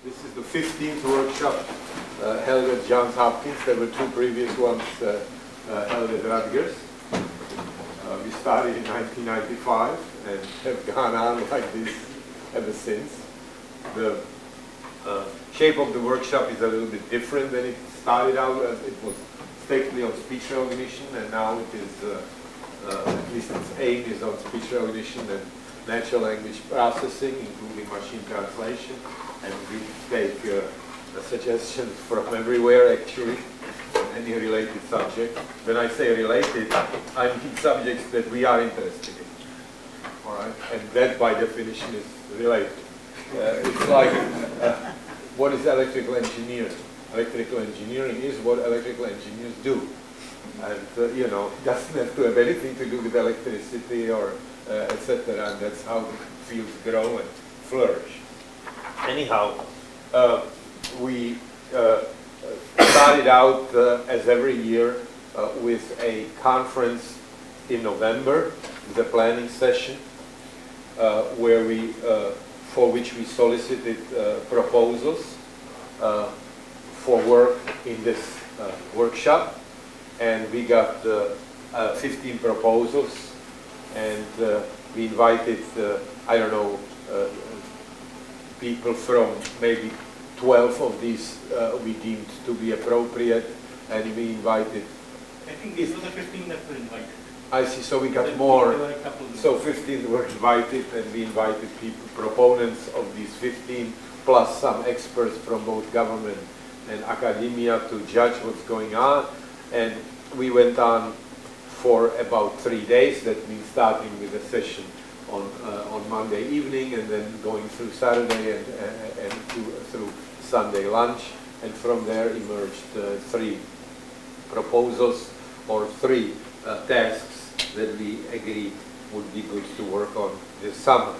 This is the 15th workshop held at Johns Hopkins. There were two previous ones held at Rutgers. We started in 1995 and have gone on like this ever since. The shape of the workshop is a little bit different than it started out. As it was strictly on speech recognition, and now it is, at least its aim is on speech recognition and natural language processing, including machine translation. And we take suggestions from everywhere, actually, on any related subject. When I say related, I mean subjects that we are interested in. All right? And that, by definition, is related. It's like, what is electrical engineering? Electrical engineering is what electrical engineers do. And, you know, it doesn't have to have anything to do with electricity or etc. And that's how the fields grow and flourish. Anyhow, we started out, as every year, with a conference in November, the planning session, where we, for which we solicited proposals for work in this workshop, and we got 15 proposals, and we invited, I don't know, people from maybe 12 of these we deemed to be appropriate, and we invited. I think these were the 15 that were invited. I see, so we got more. There were a couple. So 15 were invited, and we invited people, proponents of these 15, plus some experts from both government and academia to judge what's going on. And we went on for about 3 days. That means starting with a session on Monday evening, and then going through Saturday and through Sunday lunch. And from there emerged 3 proposals or 3 tasks that we agreed would be good to work on this summer.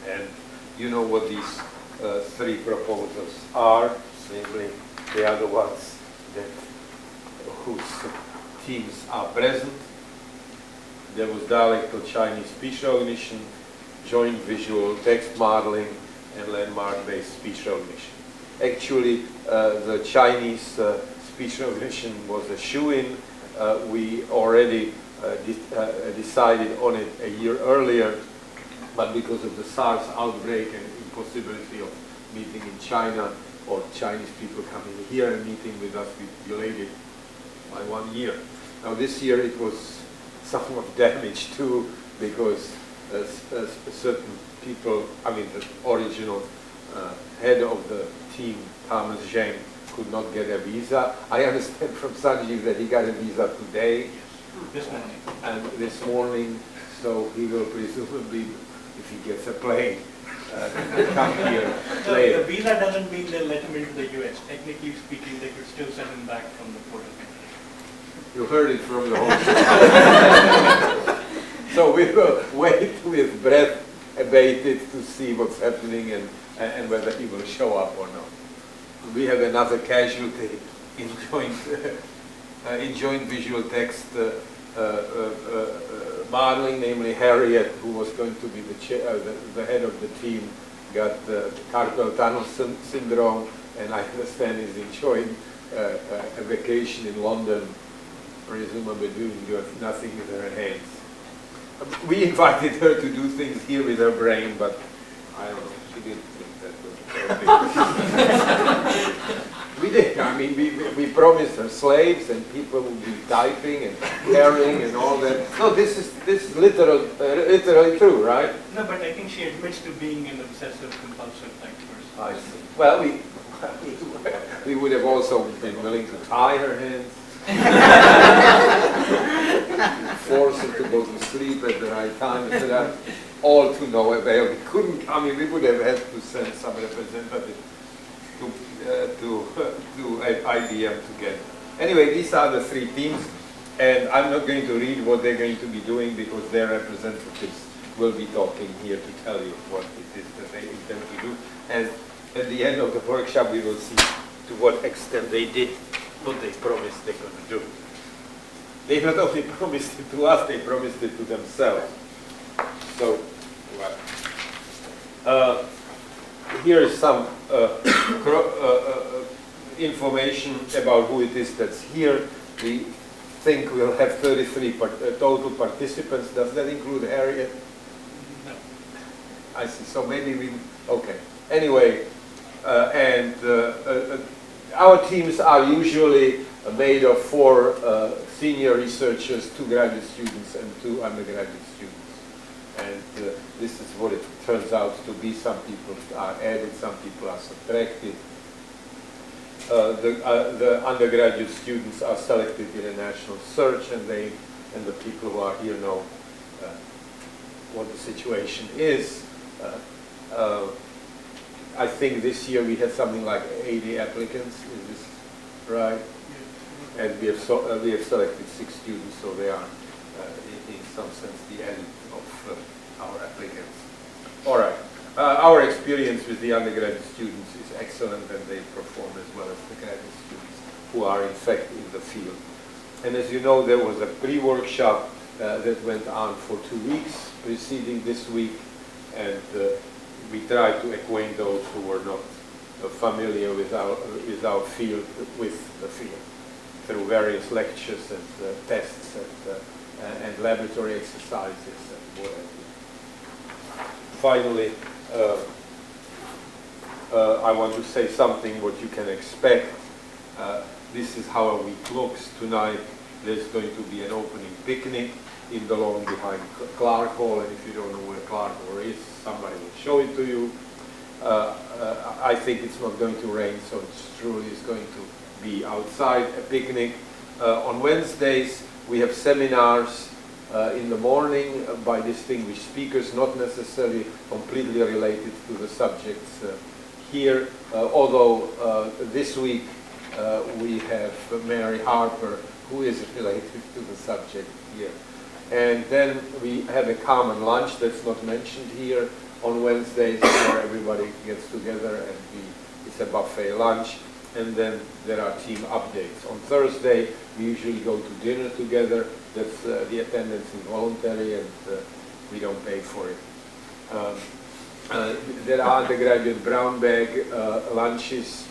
And you know what these 3 proposals are, namely they are the ones that whose teams are present. There was dialectal Chinese speech recognition, joint visual text modeling, and landmark-based speech recognition. Actually, the Chinese speech recognition was a shoo-in. We already decided on it a year earlier, but because of the SARS outbreak and impossibility of meeting in China or Chinese people coming here and meeting with us, we delayed it by 1 year. Now this year it was somewhat damaged too, because certain people, I mean the original head of the team, Thomas Zheng, could not get a visa. I understand from Sanjeev that he got a visa today. This morning. And this morning, so he will presumably, if he gets a plane, come here later. The visa doesn't mean they'll let him into the US. Technically speaking, they could still send him back from the port of entry. You heard it from the whole. So we will wait with breath abated to see what's happening and whether he will show up or not. We have another casualty in joint visual text modeling, namely Harriet, who was going to be the head of the team, got carpal tunnel syndrome, and I understand is enjoying a vacation in London, presumably doing nothing with her hands. We invited her to do things here with her brain, but I don't know, she didn't think that was We did. I mean, we promised her slaves and people would be typing and carrying and all that. No, this is literally true, right? No, but I think she admits to being an obsessive compulsive type person. I see. Well, we would have also been willing to tie her hands, force her to go to sleep at the right time, etc. All to no avail. We couldn't. I mean, we would have had to send some representative to IBM to get. Anyway, these are the 3 teams, and I'm not going to read what they're going to be doing because their representatives will be talking here to tell you what it is that they intend to do. And at the end of the workshop, we will see to what extent they did what they promised they're going to do. They not only promised it to us, they promised it to themselves. So, well, here is some information about who it is that's here. We think we'll have 33 total participants. Does that include Harriet? No. I see. So maybe we, okay. Anyway, our teams are usually made of 4 senior researchers, 2 graduate students, and 2 undergraduate students. And this is what it turns out to be. Some people are added, some people are subtracted. The undergraduate students are selected in a national search, and the people who are here know what the situation is. I think this year we had something like 80 applicants. Is this right? Yes. And we have selected 6 students, so they are in some sense the end of our applicants. All right. Our experience with the undergraduate students is excellent, and they perform as well as the graduate students who are in fact in the field. And as you know, there was a pre-workshop that went on for 2 weeks preceding this week, and we tried to acquaint those who were not familiar with our field with the field through various lectures and tests and laboratory exercises and what have you. Finally, I want to say something what you can expect. This is how a week looks. Tonight there's going to be an opening picnic in the lawn behind Clark Hall, and if you don't know where Clark Hall is, somebody will show it to you. I think it's not going to rain, so it truly is going to be outside, a picnic. On Wednesdays we have seminars in the morning by distinguished speakers, not necessarily completely related to the subjects here, although this week we have Mary Harper, who is related to the subject here. And then we have a common lunch that's not mentioned here on Wednesdays, where everybody gets together and it's a buffet lunch. And then there are team updates. On Thursday, we usually go to dinner together. That's the attendance is voluntary, and we don't pay for it. There are undergraduate brown bag lunches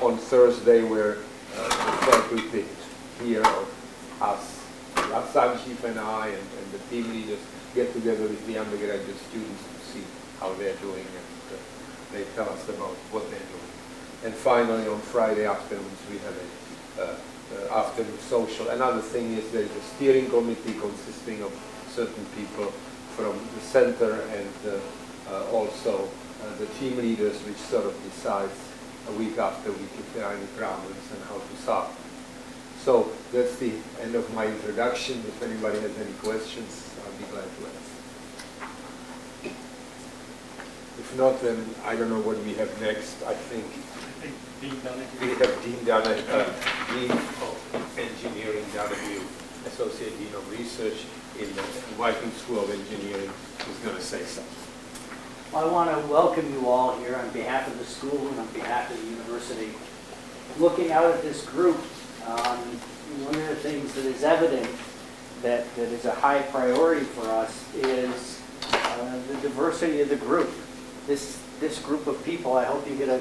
on Thursday, where the faculty here, us, Sanjeev and I, and the team leaders get together with the undergraduate students to see how they're doing, and they tell us about what they're doing. And finally, on Friday afternoons, we have a afternoon social. Another thing is there is a steering committee consisting of certain people from the center and also the team leaders, which sort of decides week after week if there are any problems and how to solve them. So that's the end of my introduction. If anybody has any questions, I'll be glad to answer. If not, then I don't know what we have next. I think Dean Donahue. we have Dean Donahue, Dean of Engineering, Donahue, Associate Dean of Research in the Viking School of Engineering, who's going to say something. I want to welcome you all here on behalf of the school and on behalf of the university. Looking out at this group, one of the things that is evident that is a high priority for us is the diversity of the group. This group of people, I hope you get a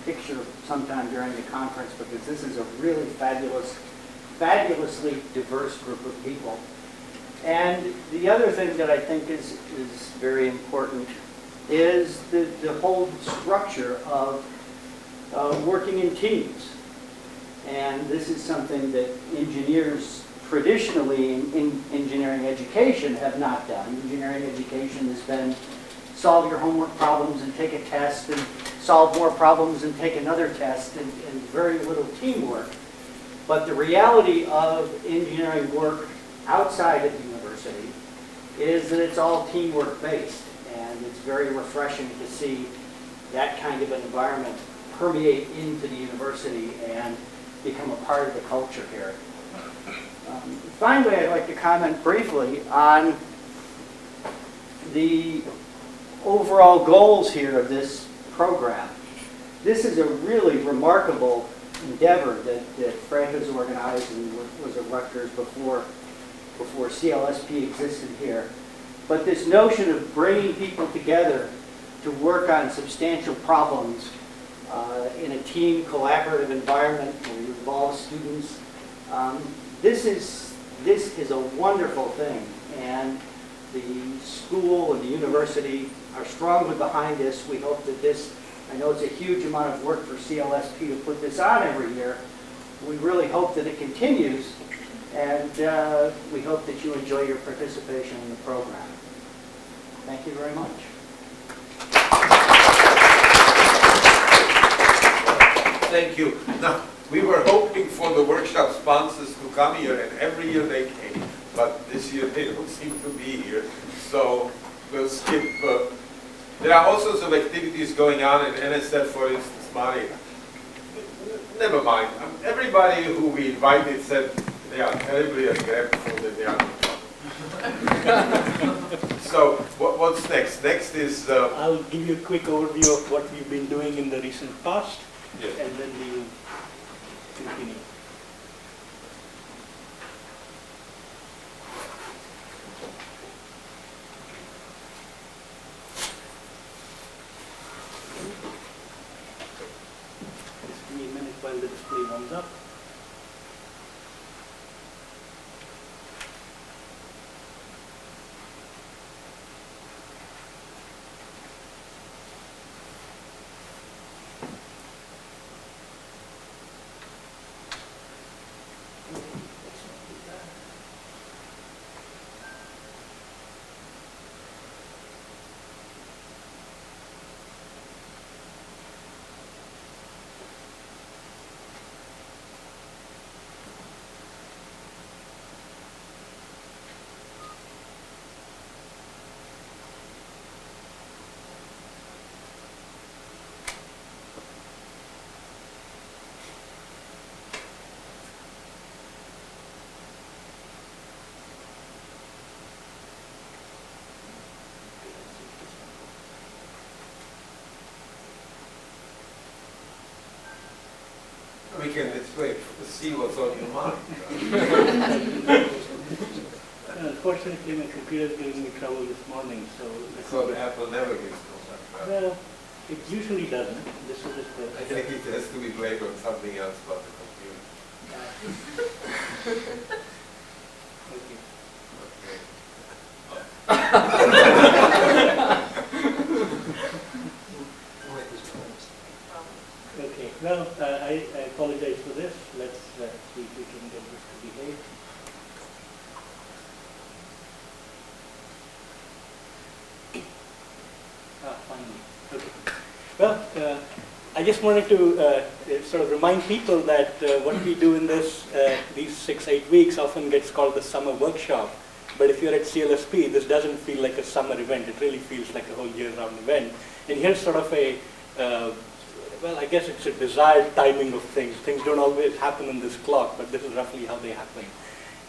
picture sometime during the conference, because this is a really fabulously diverse group of people. And the other thing that I think is very important is the whole structure of working in teams. And this is something that engineers traditionally in engineering education have not done. Engineering education has been solve your homework problems and take a test, and solve more problems and take another test, and very little teamwork. But the reality of engineering work outside of the university is that it's all teamwork based, and it's very refreshing to see that kind of an environment permeate into the university and become a part of the culture here. Finally, I'd like to comment briefly on the overall goals here of this program. This is a really remarkable endeavor that Fred has organized and was at Rutgers before CLSP existed here. But this notion of bringing people together to work on substantial problems in a team collaborative environment where you involve students. This is a wonderful thing, and the school and the university are strongly behind this. We hope that this, I know it's a huge amount of work for CLSP to put this on every year. We really hope that it continues, and we hope that you enjoy your participation in the program. Thank you very much. Thank you. Now, we were hoping for the workshop sponsors to come here, and every year they came, but this year they don't seem to be here, so we'll skip. There are all sorts of activities going on in NSF, for instance, Mari. Never mind. Everybody who we invited said they are terribly ungrateful that they are not. So, what's next? Next is... I'll give you a quick overview of what we've been doing in the recent past, Yes. and then we'll continue. Just give me a minute while the display warms up. We can, let's wait to see what's on your mind. Unfortunately, my computer is giving me trouble this morning, so... So Apple never gives no. Well, it usually doesn't. This is just the... I think it has to be blamed on something else but the computer. Okay. Okay, well, I apologize for this. Let's see if we can get this to behave. Finally. Okay. Well, I just wanted to sort of remind people that what we do in these 6-8 weeks often gets called the summer workshop. But if you're at CLSP, this doesn't feel like a summer event. It really feels like a whole year-round event. And here's sort of a well, I guess it's a desired timing of things. Things don't always happen on this clock, but this is roughly how they happen.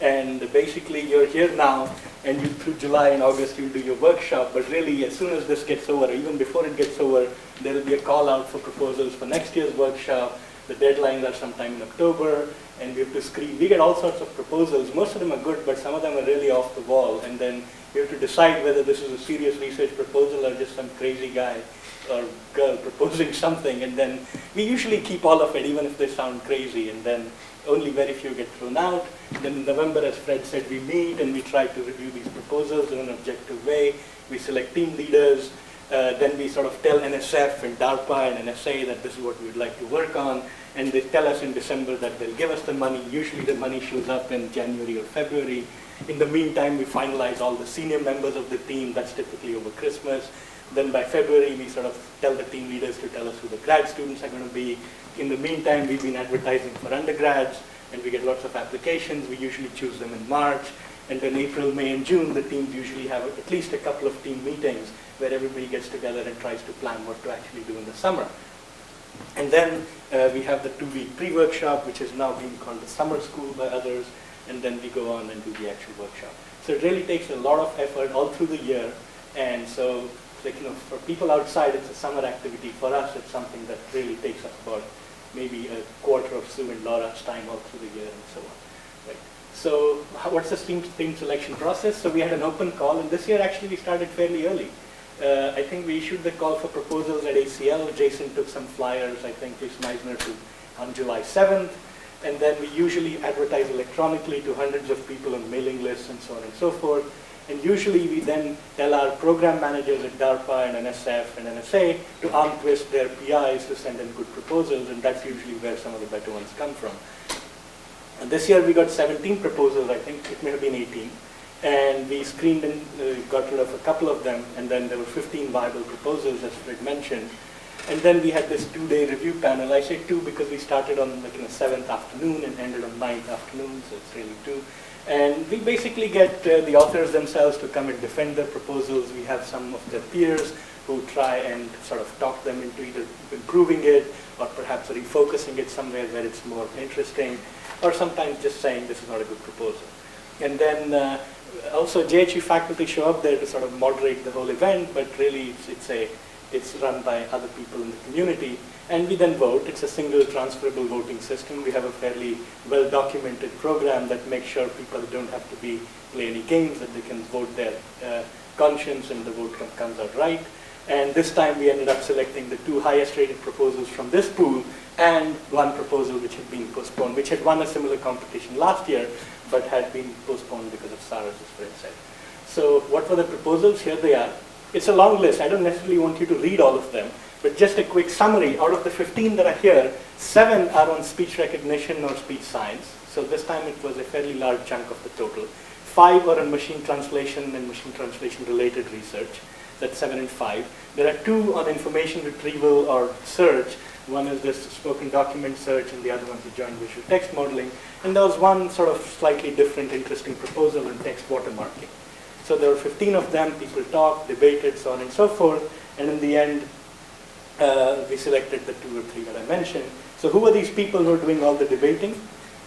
And basically, you're here now, and through July and August, you'll do your workshop. But really, as soon as this gets over, or even before it gets over, there will be a call out for proposals for next year's workshop. The deadlines are sometime in October, and we have to screen. We get all sorts of proposals. Most of them are good, but some of them are really off the wall. And then you have to decide whether this is a serious research proposal or just some crazy guy or girl proposing something, and then we usually keep all of it, even if they sound crazy, and then only very few get thrown out. Then in November, as Fred said, we meet and we try to review these proposals in an objective way. We select team leaders, then we sort of tell NSF and DARPA and NSA that this is what we would like to work on, and they tell us in December that they'll give us the money. Usually the money shows up in January or February. In the meantime, we finalize all the senior members of the team. That's typically over Christmas. Then by February, we sort of tell the team leaders to tell us who the grad students are going to be. In the meantime, we've been advertising for undergrads, and we get lots of applications. We usually choose them in March. And then April, May, and June, the teams usually have at least a couple of team meetings where everybody gets together and tries to plan what to actually do in the summer. And then we have the 2-week pre-workshop, which is now being called the summer school by others. And then we go on and do the actual workshop. So it really takes a lot of effort all through the year. And so, like, you know, for people outside, it's a summer activity. For us, it's something that really takes us about maybe a quarter of Sue and Laura's time all through the year and so on. Right. So what's the team selection process? So we had an open call, and this year actually we started fairly early. I think we issued the call for proposals at ACL. Jason took some flyers, I think, Jason Eisner, on July 7th. And then we usually advertise electronically to hundreds of people on mailing lists and so on and so forth. And usually we then tell our program managers at DARPA and NSF and NSA to arm twist their PIs to send in good proposals, and that's usually where some of the better ones come from. And this year we got 17 proposals, I think it may have been 18. And we screened and got rid of a couple of them, and then there were 15 viable proposals, as Fred mentioned. And then we had this 2-day review panel. I say 2 because we started on like in the 7th afternoon and ended on 9th afternoon, so it's really 2. And we basically get the authors themselves to come and defend their proposals. We have some of their peers who try and sort of talk them into either improving it or perhaps refocusing it somewhere where it's more interesting, or sometimes just saying this is not a good proposal. And then also JHU faculty show up there to sort of moderate the whole event, but really it's run by other people in the community. And we then vote. It's a single transferable voting system. We have a fairly well-documented program that makes sure people don't have to play any games, that they can vote their conscience and the vote comes out right. And this time we ended up selecting the 2 highest rated proposals from this pool and 1 proposal which had been postponed, which had won a similar competition last year, but had been postponed because of SARS, as Fred said. So what were the proposals? Here they are. It's a long list. I don't necessarily want you to read all of them, but just a quick summary. Out of the 15 that are here, 7 are on speech recognition or speech science. So this time it was a fairly large chunk of the total. 5 are on machine translation and machine translation related research. That's 7 and 5. There are 2 on information retrieval or search. One is this spoken document search and the other one's the joint visual text modeling. And there was one sort of slightly different, interesting proposal on text watermarking. So there were 15 of them. People talked, debated, so on and so forth. And in the end, we selected the 2 or 3 that I mentioned. So who are these people who are doing all the debating?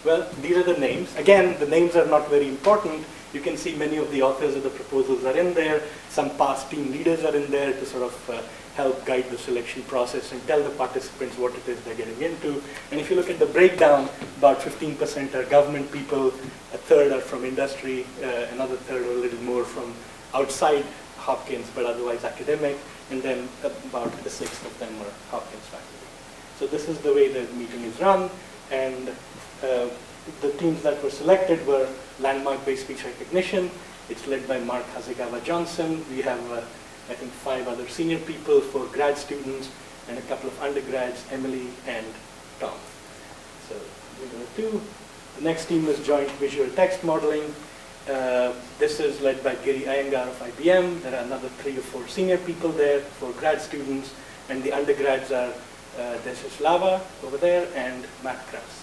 Well, these are the names. Again, the names are not very important. You can see many of the authors of the proposals are in there. Some past team leaders are in there to sort of help guide the selection process and tell the participants what it is they're getting into. And if you look at the breakdown, about 15% are government people, a third are from industry, another third or a little more from outside Hopkins, but otherwise academic, and then about a sixth of them are Hopkins faculty. So this is the way the meeting is run, and the teams that were selected were landmark-based speech recognition. It's led by Mark Hasegawa Johnson. We have, I think, 5 other senior people, 4 grad students, and a couple of undergrads, Emily and Tom. So these are 2. The next team is joint visual text modeling. This is led by Giri Iyengar of IBM. There are another 3 or 4 senior people there, 4 grad students, and the undergrads are Desis Lava over there and Matt Krause.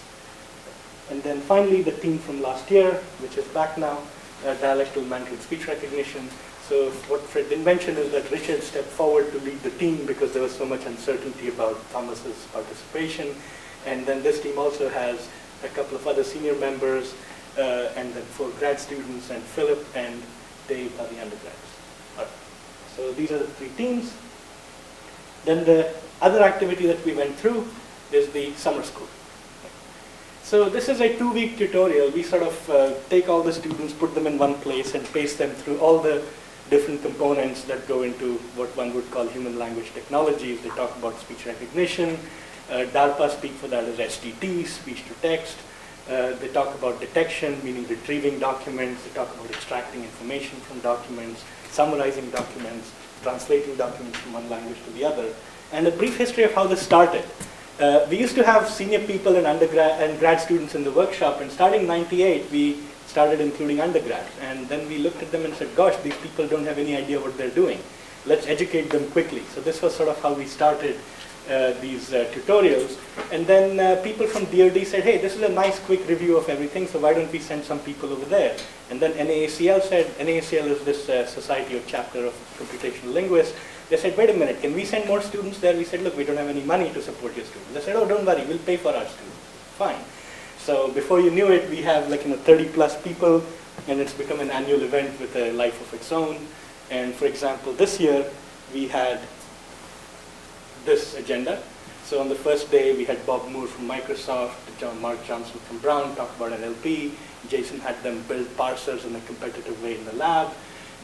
And then finally, the team from last year, which is back now, dialectal mandarin speech recognition. So what Fred didn't mention is that Richard stepped forward to lead the team because there was so much uncertainty about Thomas's participation. And then this team also has a couple of other senior members, and then 4 grad students, and Philip and Dave are the undergrads. All right. So these are the 3 teams. Then the other activity that we went through is the summer school. So this is a 2-week tutorial. We sort of take all the students, put them in one place, and pace them through all the different components that go into what one would call human language technologies. They talk about speech recognition. DARPA speak for that as STT, speech to text. They talk about detection, meaning retrieving documents. They talk about extracting information from documents, summarizing documents, translating documents from one language to the other. And a brief history of how this started. We used to have senior people and undergrad and grad students in the workshop, and starting in '98, we started including undergrads. And then we looked at them and said, gosh, these people don't have any idea what they're doing. Let's educate them quickly. So this was sort of how we started these tutorials. And then people from DoD said, hey, this is a nice quick review of everything, so why don't we send some people over there? And then NAACL said, NAACL is this society or chapter of computational linguists. They said, wait a minute, can we send more students there? We said, look, we don't have any money to support your students. They said, oh, don't worry, we'll pay for our students. Fine. So before you knew it, we have 30 plus people, and it's become an annual event with a life of its own. And for example, this year, we had this agenda. So on the first day, we had Bob Moore from Microsoft, Mark Johnson from Brown talk about NLP. Jason had them build parsers in a competitive way in the lab.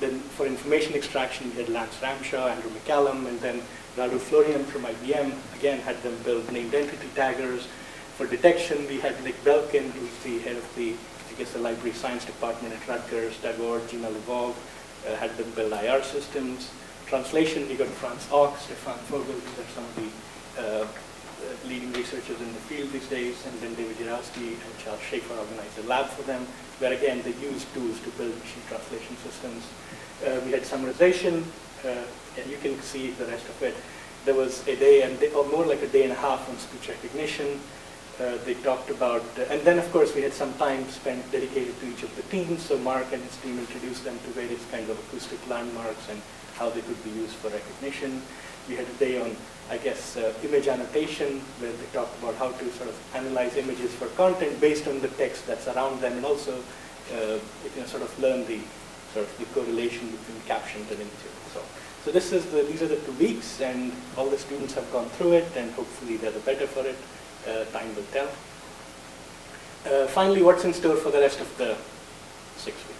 Then for information extraction, we had Lance Ramshaw, Andrew McCallum, and then Radu Florian from IBM, again, had them build named entity taggers. For detection, we had Nick Belkin, who's the head of the, I guess, the library science department at Rutgers, Tagore, Gmail Evolve, had them build IR systems. Translation, we got Franz Ochs, Stefan Vogel, these are some of the leading researchers in the field these days, and then David Yarowski and Charles Schaefer organized a lab for them, where again they used tools to build machine translation systems. We had summarization, and you can see the rest of it. There was a day, or more like a day and a half on speech recognition. They talked about, and then of course we had some time spent dedicated to each of the teams, so Mark and his team introduced them to various kinds of acoustic landmarks and how they could be used for recognition. We had a day on, I guess, image annotation, where they talked about how to sort of analyze images for content based on the text that's around them, and also sort of learn the correlation between captions and images. So these are the 2 weeks, and all the students have gone through it, and hopefully they're the better for it. Time will tell. Finally, what's in store for the rest of the 6 weeks?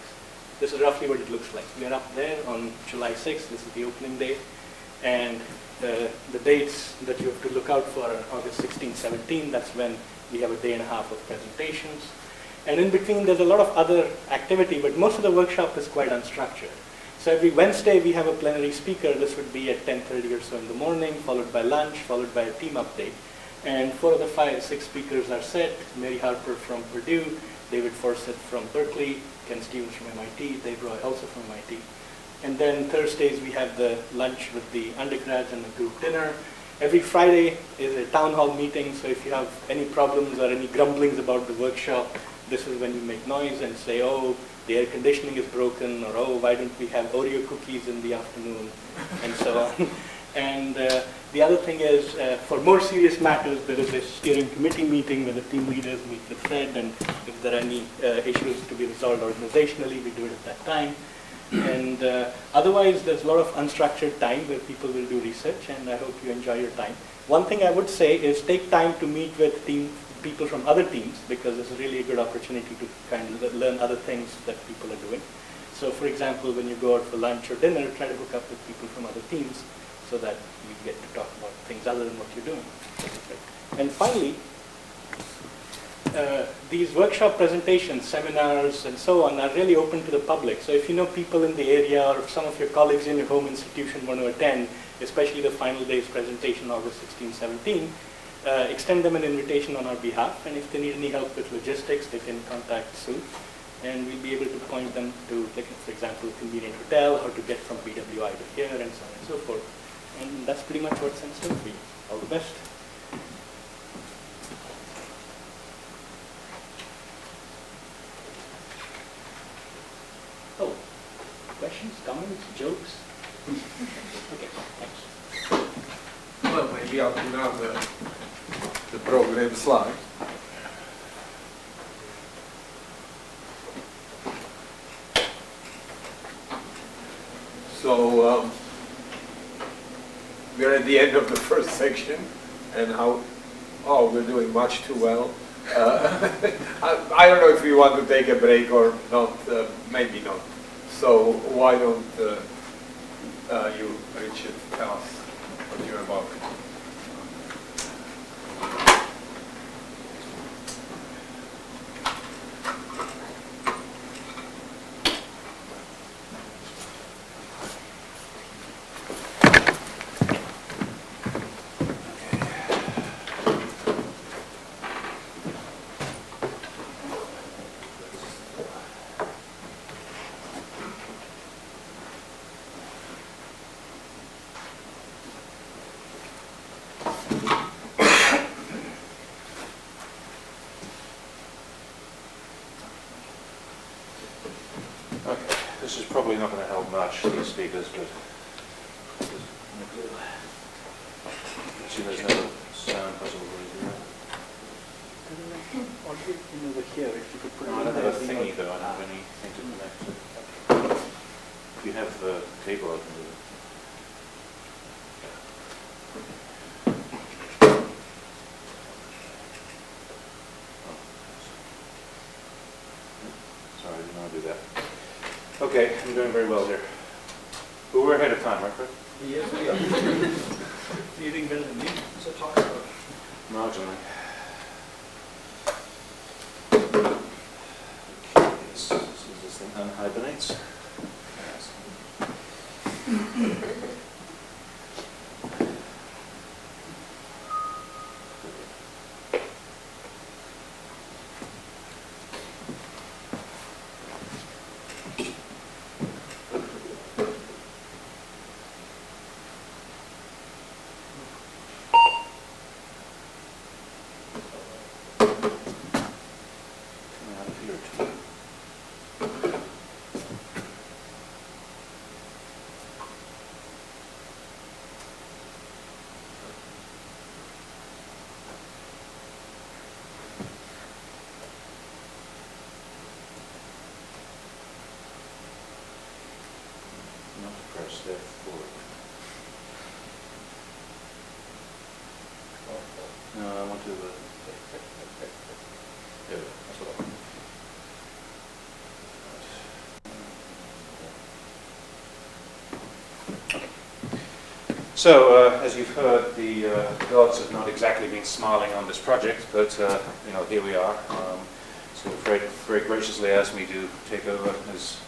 This is roughly what it looks like. We are up there on July 6th. This is the opening day. And the dates that you have to look out for are August 16, 17. That's when we have a day and a half of presentations. And in between, there's a lot of other activity, but most of the workshop is quite unstructured. So every Wednesday, we have a plenary speaker. This would be at 10:30 or so in the morning, followed by lunch, followed by a team update. And 4 of the 6 speakers are set. Mary Harper from Purdue, David Forsett from Berkeley, Ken Stevens from MIT, Dave Roy also from MIT. And then Thursdays we have the lunch with the undergrads and the group dinner. Every Friday is a town hall meeting, so if you have any problems or any grumblings about the workshop, this is when you make noise and say, oh, the air conditioning is broken, or oh, why don't we have Oreo cookies in the afternoon, and so on. And the other thing is, for more serious matters, there is a steering committee meeting where the team leaders meet with Fred, and if there are any issues to be resolved organizationally, we do it at that time. And otherwise, there's a lot of unstructured time where people will do research, and I hope you enjoy your time. One thing I would say is take time to meet with people from other teams, because it's really a good opportunity to kind of learn other things that people are doing. So for example, when you go out for lunch or dinner, try to hook up with people from other teams so that you get to talk about things other than what you're doing. And finally, these workshop presentations, seminars, and so on are really open to the public. So if you know people in the area, or if some of your colleagues in your home institution want to attend, especially the final day's presentation, August 16, 17, extend them an invitation on our behalf. And if they need any help with logistics, they can contact Sue. And we'll be able to point them to, like, for example, a convenient hotel, how to get from BWI to here, and so on and so forth. And that's pretty much what's in store for you. All the best. Oh, questions, comments, jokes? Okay, thanks. Well, maybe I'll put out the program slide. So we're at the end of the first section, and we're doing much too well. I don't know if we want to take a break or not, maybe not. So why don't you, Richard, tell us what you're about. This is probably not going to help much, these speakers, but see there's no sound possible here. Over here, if you could put it I don't have a thingy though, I don't have anything to connect to. If you have the cable open with it. Sorry, I didn't want to do that. Okay, I'm doing very well here. But we're ahead of time, right, Fred? Yes, we are. You think better than me? So talk about it. Marginally. Okay, so this thing unhibernates. Coming out of here too. Not to press there forward. No, I want to. There we go. That's what I want. So, as you've heard, the gods have not exactly been smiling on this project, but here we are. So Fred very graciously asked me to take over as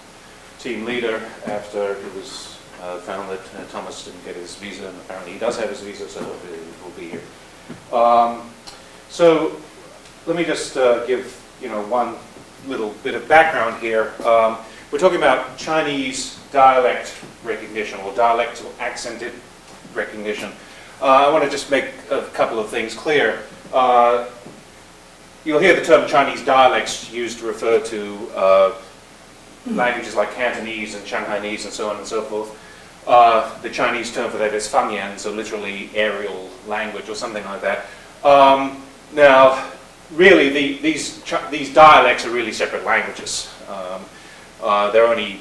team leader after it was found that Thomas didn't get his visa, and apparently he does have his visa, so hopefully he will be here. So let me just give one little bit of background here. We're talking about Chinese dialect recognition, or dialect or accented recognition. I want to just make a couple of things clear. You'll hear the term Chinese dialects used to refer to languages like Cantonese and Shanghainese and so on and so forth. The Chinese term for that is Fangyan, so literally aerial language or something like that. Now, really, these dialects are really separate languages. They're only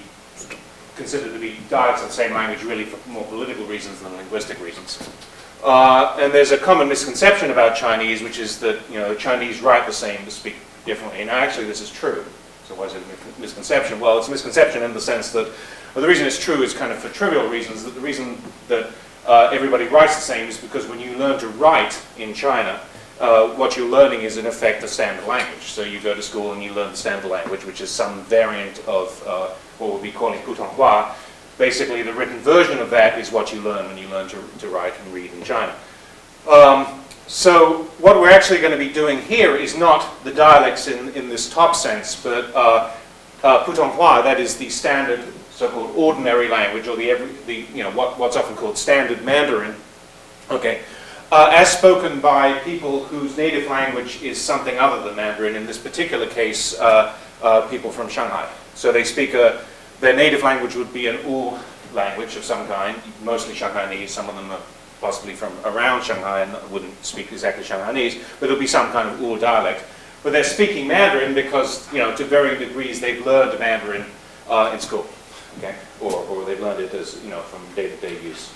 considered to be dialects of the same language really for more political reasons than linguistic reasons. And there's a common misconception about Chinese, which is that Chinese write the same but speak differently. Now, actually, this is true. So why is it a misconception? Well, it's a misconception in the sense that, well, the reason it's true is kind of for trivial reasons. That the reason that everybody writes the same is because when you learn to write in China, what you're learning is in effect a standard language. So you go to school and you learn the standard language, which is some variant of what we'll be calling Putonghua. Basically, the written version of that is what you learn when you learn to write and read in China. So what we're actually going to be doing here is not the dialects in this top sense, but Putonghua, that is the standard so-called ordinary language, or what's often called standard Mandarin. Okay. As spoken by people whose native language is something other than Mandarin, in this particular case, people from Shanghai. So they speak their native language would be an Wu language of some kind, mostly Shanghainese. Some of them are possibly from around Shanghai and wouldn't speak exactly Shanghainese, but it'll be some kind of Wu dialect. But they're speaking Mandarin because, to varying degrees, they've learned Mandarin in school, okay, or they've learned it as from day-to-day use.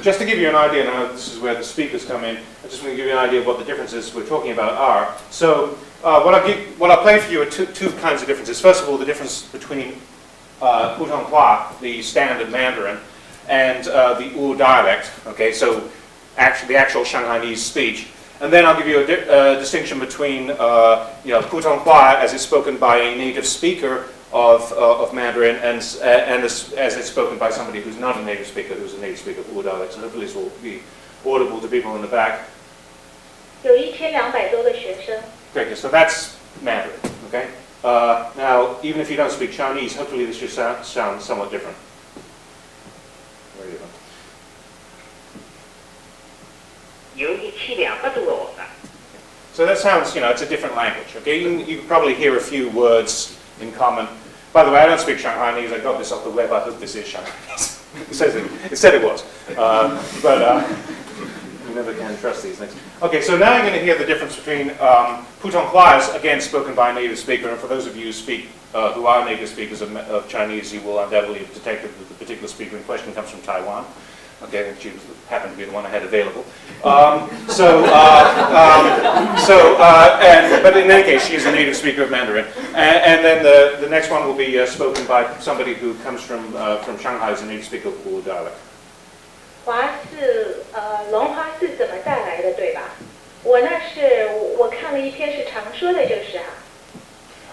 Just to give you an idea, now this is where the speakers come in, I just want to give you an idea of what the differences we're talking about are. So what I'll play for you are two kinds of differences. First of all, the difference between Putonghua, the standard Mandarin, and the Wu dialect, okay, so the actual Shanghainese speech. And then I'll give you a distinction between Putonghua as it's spoken by a native speaker of Mandarin and as it's spoken by somebody who's not a native speaker, who's a native speaker of Wu dialect. So hopefully this will be audible to people in the back. 有1200多个学生。 Okay, so that's Mandarin, okay? Now, even if you don't speak Chinese, hopefully this should sound somewhat different. Where are you going? 有1200多个我们。 So that sounds, it's a different language, okay? You can probably hear a few words in common. By the way, I don't speak Shanghainese. I got this off the web. I hope this is Shanghainese. It said it was. But you never can trust these things. Okay, so now you're going to hear the difference between Putonghua is, again, spoken by a native speaker. And for those of you who are native speakers of Chinese, you will undoubtedly have detected that the particular speaker in question comes from Taiwan. Okay, she happened to be the one I had available. But in any case, she is a native speaker of Mandarin. And then the next one will be spoken by somebody who comes from Shanghai as a native speaker of Wu dialect. 华是龙华是怎么带来的，对吧？我看了一篇是常说的，就是哈。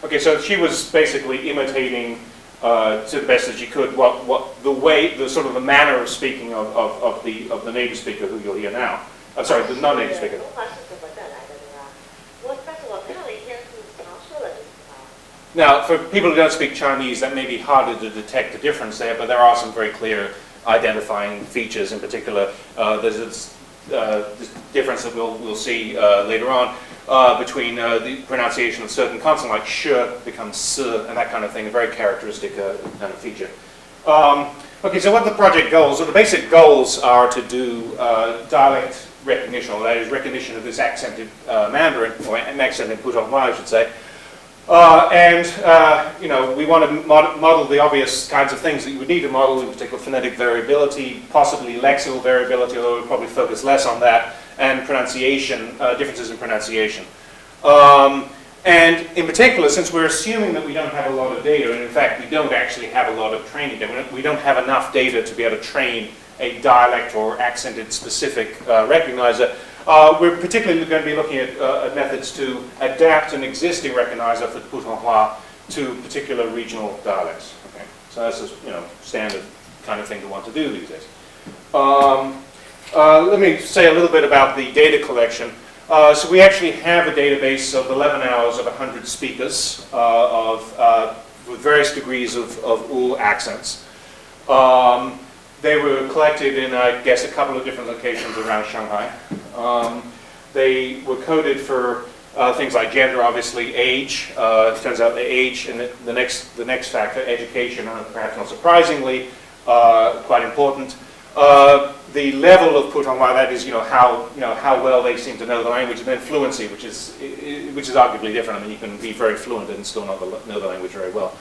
Okay, so she was basically imitating to the best that she could the sort of the manner of speaking of the native speaker who you'll hear now. Sorry, the non-native speaker. 龙华是怎么带来的，对吧？但是我看了一篇是常说的，就是哈。Now, for people who don't speak Chinese, that may be harder to detect the difference there, but there are some very clear identifying features. In particular, there's this difference that we'll see later on between the pronunciation of certain consonants, like sh becomes s, and that kind of thing, a very characteristic kind of feature. Okay, so what are the project goals? Well, the basic goals are to do dialect recognition, or that is recognition of this accented Mandarin, or an accented Putonghua, I should say. You know, we want to model the obvious kinds of things that you would need to model, in particular phonetic variability, possibly lexical variability, although we'll probably focus less on that, and pronunciation, differences in pronunciation. And in particular, since we're assuming that we don't have a lot of data, and in fact we don't actually have a lot of training data, we don't have enough data to be able to train a dialect or accented specific recognizer, we're particularly going to be looking at methods to adapt an existing recognizer for Putonghua to particular regional dialects. Okay? So that's a standard kind of thing to want to do these days. Let me say a little bit about the data collection. So we actually have a database of 11 hours of 100 speakers with various degrees of Wu accents. They were collected in, I guess, a couple of different locations around Shanghai. They were coded for things like gender, obviously, age. It turns out the age and the next factor, education, perhaps not surprisingly, quite important. The level of Putonghua, that is, how well they seem to know the language, and then fluency, which is arguably different. I mean, you can be very fluent and still not know the language very well.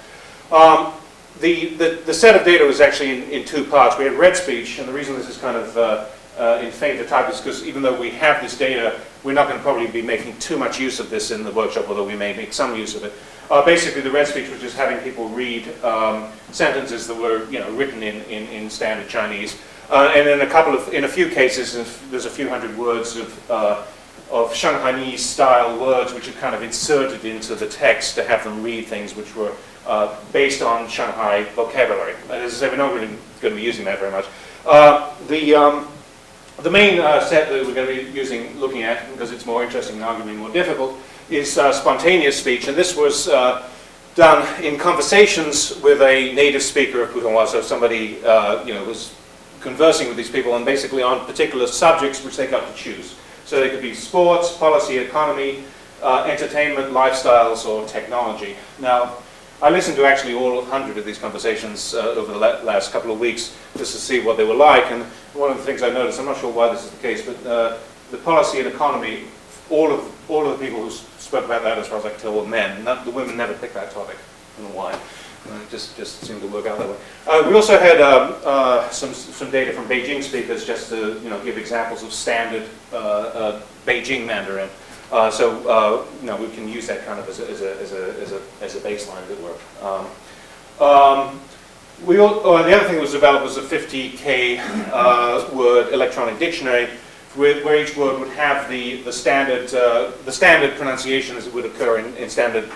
The set of data was actually in two parts. We had red speech, and the reason this is kind of in fainter type is because even though we have this data, we're not going to probably be making too much use of this in the workshop, although we may make some use of it. Basically, the red speech was just having people read sentences that were written in standard Chinese, and in a few cases, there's a few hundred words of Shanghainese style words which are kind of inserted into the text to have them read things which were based on Shanghai vocabulary. As I say, we're not really going to be using that very much. The main set that we're going to be looking at, because it's more interesting and arguably more difficult, is spontaneous speech, and this was done in conversations with a native speaker of Putonghua, so somebody was conversing with these people, and basically on particular subjects which they got to choose. So they could be sports, policy, economy, entertainment, lifestyles, or technology. Now, I listened to actually all 100 of these conversations over the last couple of weeks just to see what they were like, and one of the things I noticed, I'm not sure why this is the case, but the policy and economy, all of the people who spoke about that, as far as I can tell, were men. The women never picked that topic. I don't know why. It just seemed to work out that way. We also had some data from Beijing speakers just to give examples of standard Beijing Mandarin. So we can use that kind of as a baseline, as it were. The other thing that was developed was a 50K word electronic dictionary, where each word would have the standard pronunciation as it would occur in standard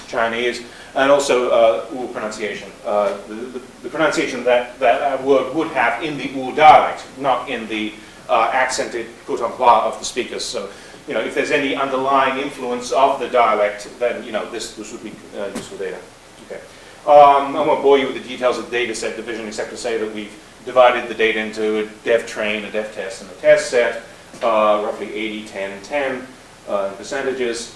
Chinese, and also Wu pronunciation. The pronunciation that word would have in the Wu dialect, not in the accented Putonghua of the speakers. So, if there's any underlying influence of the dialect, then this would be useful data. Okay. I won't bore you with the details of the data set division, except to say that we've divided the data into a dev train, a dev test, and a test set, roughly 80, 10, 10 percentages.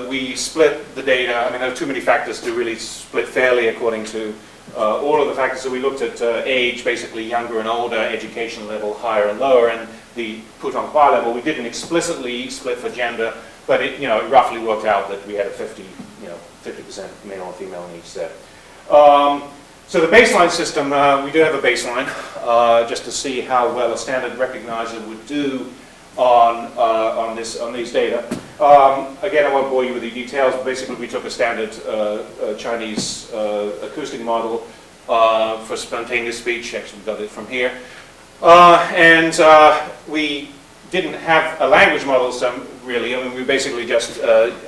We split the data. I mean, there are too many factors to really split fairly according to all of the factors. So we looked at age, basically younger and older, education level, higher and lower, and the Putonghua level. We didn't explicitly split for gender, but it roughly worked out that we had a 50% male and female in each set. So the baseline system, we do have a baseline, just to see how well a standard recognizer would do on these data. Again, I won't bore you with the details. Basically, we took a standard Chinese acoustic model for spontaneous speech. Actually, we got it from here. And we didn't have a language model, really. I mean, we basically just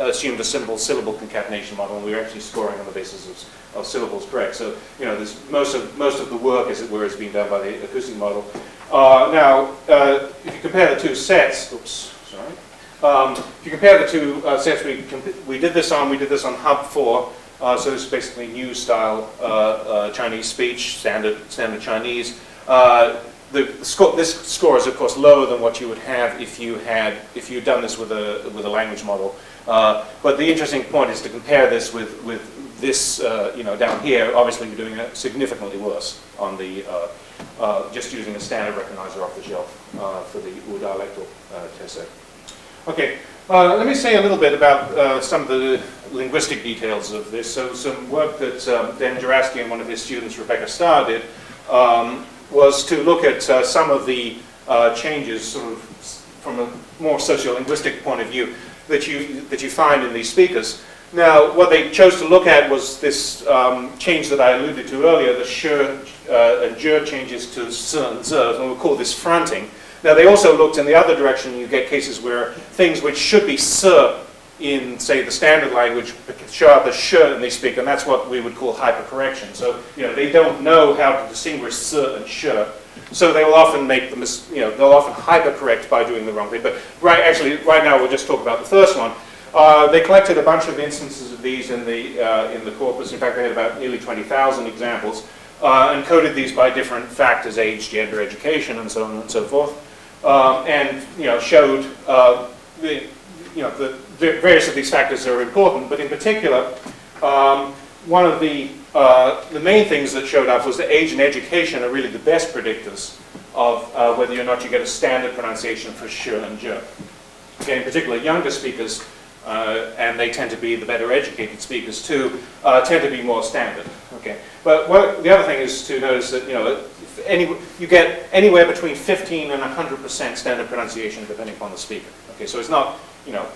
assumed a simple syllable concatenation model, and we were actually scoring on the basis of syllables correct. So, you know, most of the work, as it were, is being done by the acoustic model. Now, if you compare the two sets, oops, sorry. If you compare the two sets we did this on Hub 4. So this is basically new style Chinese speech, standard Chinese. This score is of course lower than what you would have if you'd done this with a language model. But the interesting point is to compare this with this, you know, down here. Obviously, we're doing it significantly worse on the just using a standard recognizer off the shelf for the Wu dialectal test set. Okay, let me say a little bit about some of the linguistic details of this. So some work that Dan Jurasky and one of his students, Rebecca Starr, did was to look at some of the changes, sort of from a more sociolinguistic point of view, that you find in these speakers. Now, what they chose to look at was this change that I alluded to earlier, the sh and j changes to s and z, and we'll call this fronting. Now, they also looked in the other direction. You get cases where things which should be s in, say, the standard language show up as sh in these speak, and that's what we would call hypercorrection. So, you know, they don't know how to distinguish s and sh, so they will often make them, you know, they'll often hypercorrect by doing the wrong thing. But right now, we'll just talk about the first one. They collected a bunch of instances of these in the corpus. In fact, they had about nearly 20,000 examples, and coded these by different factors: age, gender, education, and so on and so forth. And, you know, showed the various of these factors are important, but in particular, one of the main things that showed up was that age and education are really the best predictors of whether or not you get a standard pronunciation for sh and j. Okay, in particular, younger speakers, and they tend to be the better educated speakers too, tend to be more standard. Okay, but the other thing is to notice that, you know, you get anywhere between 15 and 100% standard pronunciation depending upon the speaker. Okay, so it's not, you know,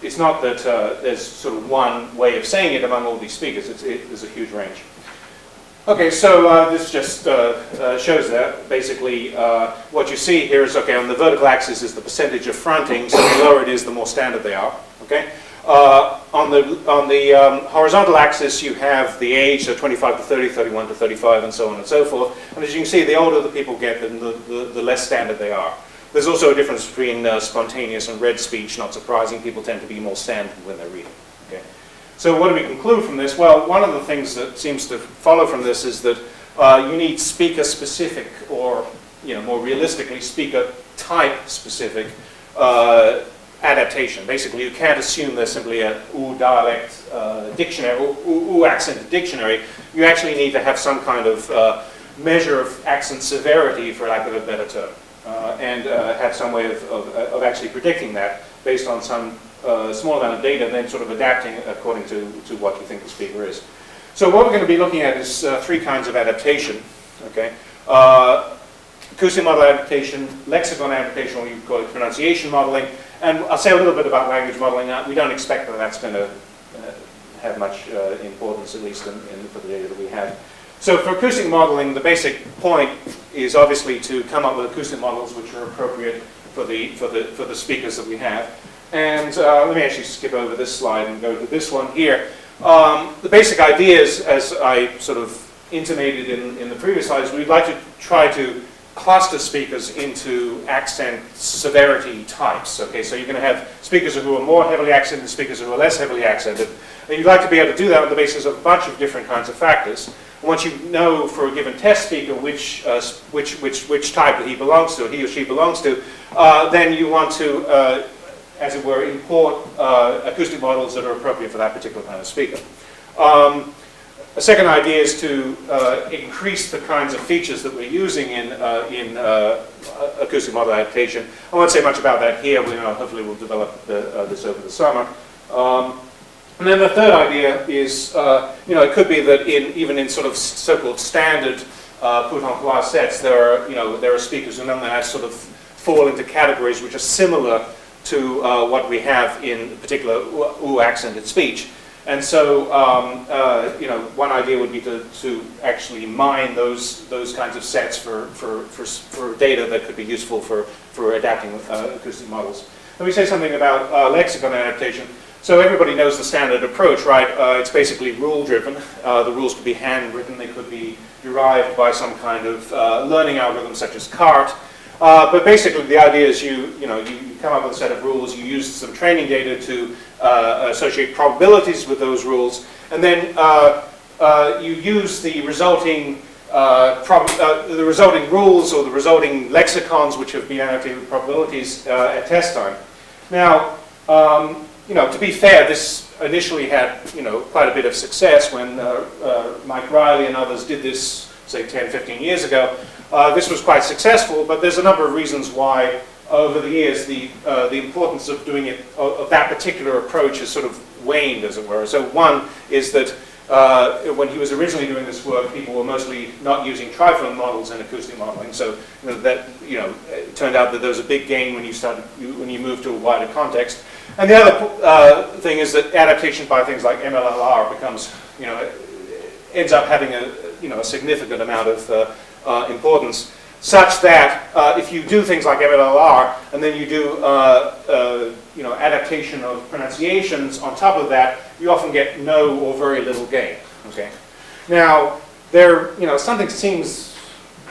it's not that there's sort of one way of saying it among all these speakers. There's a huge range. Okay, so this just shows that. Basically, what you see here is, okay, on the vertical axis is the percentage of fronting, so the lower it is, the more standard they are. Okay, on the horizontal axis, you have the age, so 25 to 30, 31 to 35, and so on and so forth. And as you can see, the older the people get, then the less standard they are. There's also a difference between spontaneous and read speech. Not surprising, people tend to be more standard when they're reading. Okay. So what do we conclude from this? Well, one of the things that seems to follow from this is that you need speaker-specific, or, you know, more realistically, speaker-type specific adaptation. Basically, you can't assume there's simply a Wu dialect dictionary, or Wu accent dictionary. You actually need to have some kind of measure of accent severity, for lack of a better term, and have some way of actually predicting that based on some small amount of data, and then sort of adapting according to what you think the speaker is. So what we're going to be looking at is three kinds of adaptation. Okay, acoustic model adaptation, lexicon adaptation, or you call it pronunciation modeling, and I'll say a little bit about language modeling. We don't expect that that's going to have much importance, at least for the data that we have. So for acoustic modeling, the basic point is obviously to come up with acoustic models which are appropriate for the speakers that we have. And let me actually skip over this slide and go to this one here. The basic idea is, as I sort of intimated in the previous slides, we'd like to try to cluster speakers into accent severity types. Okay, so you're going to have speakers who are more heavily accented, speakers who are less heavily accented. And you'd like to be able to do that on the basis of a bunch of different kinds of factors. And once you know for a given test speaker which type that he belongs to, he or she belongs to, then you want to as it were, import acoustic models that are appropriate for that particular kind of speaker. A second idea is to increase the kinds of features that we're using in acoustic model adaptation. I won't say much about that here. Hopefully we'll develop this over the summer. And then the third idea is, it could be that even in sort of so-called standard put-on-place sets, there are speakers who nonetheless sort of fall into categories which are similar to what we have in particular accented speech. And so, one idea would be to actually mine those kinds of sets for data that could be useful for adapting acoustic models. Let me say something about lexicon adaptation. So everybody knows the standard approach, right? It's basically rule-driven. The rules could be handwritten, they could be derived by some kind of learning algorithm such as CART. But basically the idea is you come up with a set of rules, you use some training data to associate probabilities with those rules, and then you use the resulting rules or the resulting lexicons which have been annotated with probabilities at test time. Now, to be fair, this initially had quite a bit of success when Mike Riley and others did this, say 10, 15 years ago. This was quite successful, but there's a number of reasons why over the years the importance of doing it, of that particular approach has sort of waned, as it were. So one is that when he was originally doing this work, people were mostly not using triphone models in acoustic modeling. So it turned out that there was a big gain when you moved to a wider context. And the other thing is that adaptation by things like MLLR becomes, ends up having a significant amount of importance, such that if you do things like MLLR and then you do adaptation of pronunciations on top of that, you often get no or very little gain. Okay. Now, something seems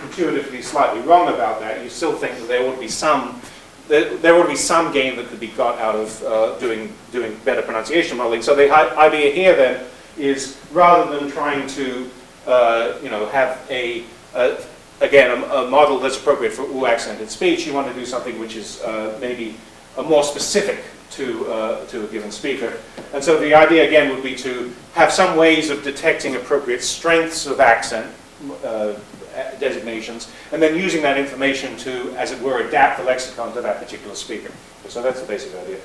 intuitively slightly wrong about that. You still think that there would be some gain that could be got out of doing better pronunciation modeling. So the idea here then is, rather than trying to have a model that's appropriate for accented speech, you want to do something which is maybe more specific to a given speaker. And so the idea again would be to have some ways of detecting appropriate strengths of accent designations, and then using that information to, as it were, adapt the lexicon to that particular speaker. So that's the basic idea.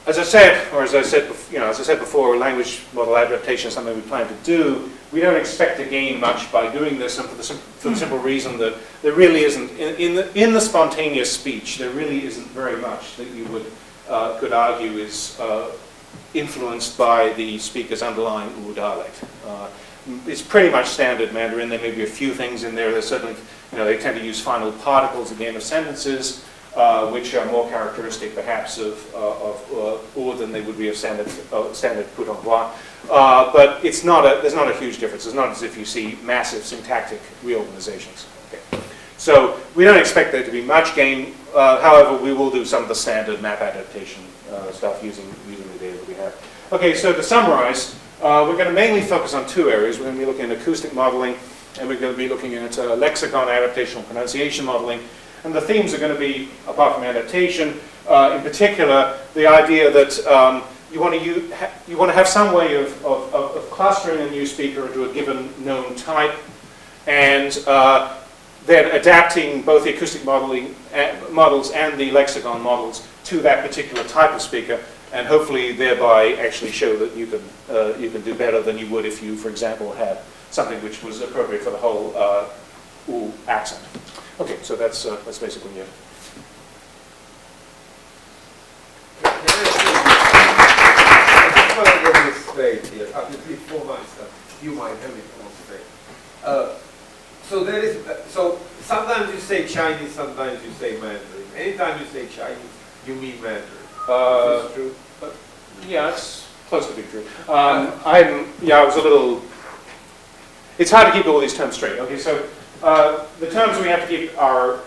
As I said before, language model adaptation is something we plan to do. We don't expect to gain much by doing this, and for the simple reason that there really isn't, in the spontaneous speech, there really isn't very much that you could argue is influenced by the speaker's underlying Wu dialect. It's pretty much standard Mandarin. There may be a few things in there. There's certainly, they tend to use final particles at the end of sentences, which are more characteristic, perhaps, of Wu than they would be of standard Putonghua. But there's not a huge difference. It's not as if you see massive syntactic reorganizations. Okay. So we don't expect there to be much gain. However, we will do some of the standard map adaptation stuff using the data that we have. Okay, so to summarize, we're going to mainly focus on two areas. We're going to be looking at acoustic modeling, and we're going to be looking at lexicon adaptation and pronunciation modeling. And the themes are going to be, apart from adaptation, in particular, the idea that you want to have some way of clustering a new speaker into a given known type, and then adapting both the acoustic models and the lexicon models to that particular type of speaker, and hopefully thereby actually show that you can do better than you would if you, for example, had something which was appropriate for the whole Wu accent. Okay, so that's basically it. I just want to get this straight here. Before my stuff, you might have it all straight. So sometimes you say Chinese, sometimes you say Mandarin. Anytime you say Chinese, you mean Mandarin. Is this true? Yeah, it's close to being true. I was a little. It's hard to keep all these terms straight. Okay, so the terms we have to keep are,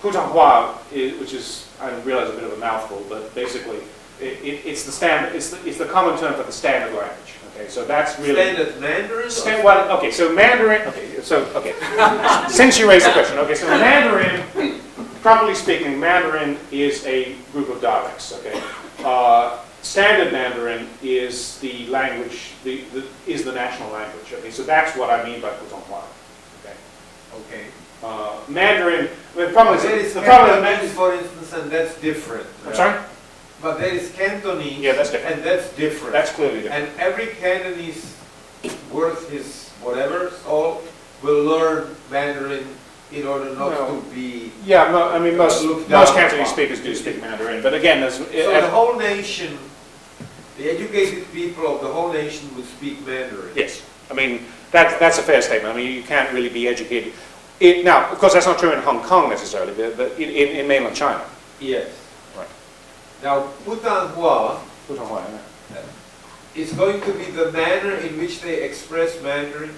Putonghua, which is, I realize, a bit of a mouthful, but basically it's the standard. It's the common term for the standard language. Okay, so that's really standard Mandarin. So Mandarin. Okay. Since you raised the question, okay, so Mandarin. Properly speaking, Mandarin is a group of dialects. Okay, Standard Mandarin is the language, is the national language. Okay, so that's what I mean by Putonghua. Okay. Mandarin. The problem is Cantonese, for instance, and that's different. I'm sorry. But there is Cantonese. Yeah, that's different. And that's different. That's clearly different. And every Cantonese worth his whatever soul will learn Mandarin in order not No. to be... Yeah, I mean, most Look down Cantonese upon. speakers do speak Mandarin, but again, So the whole nation, the educated people of the whole nation would speak Mandarin? yes, I mean, that's a fair statement. I mean, you can't really be educated. Now, of course, that's not true in Hong Kong necessarily, but in mainland China. Yes. Right. Now, Putonghua Putonghua, is going to be the manner in which they express Mandarin.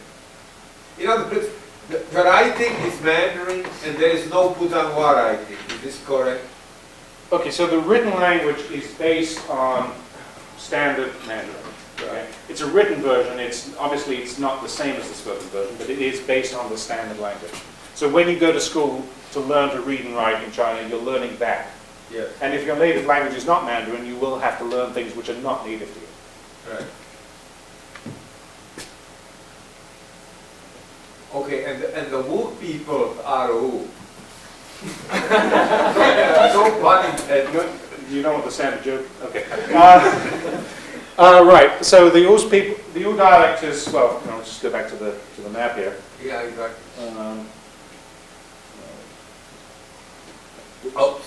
In other words, the writing is Mandarin and there is no Putonghua writing. Is this correct? Okay, so the written language is based on standard Mandarin. Okay? It's a written version. Obviously it's not the same as the spoken version, but it is based on the standard language. So when you go to school to learn to read and write in China, you're learning that. Yes. And if your native language is not Mandarin, you will have to learn things which are not native to you. Right. Okay, and the Wu people are who? So funny. You don't understand the joke? Okay. Right, so the Wu people, the Wu dialect is, well, let's just go back to the map here. Yeah, exactly. Oh.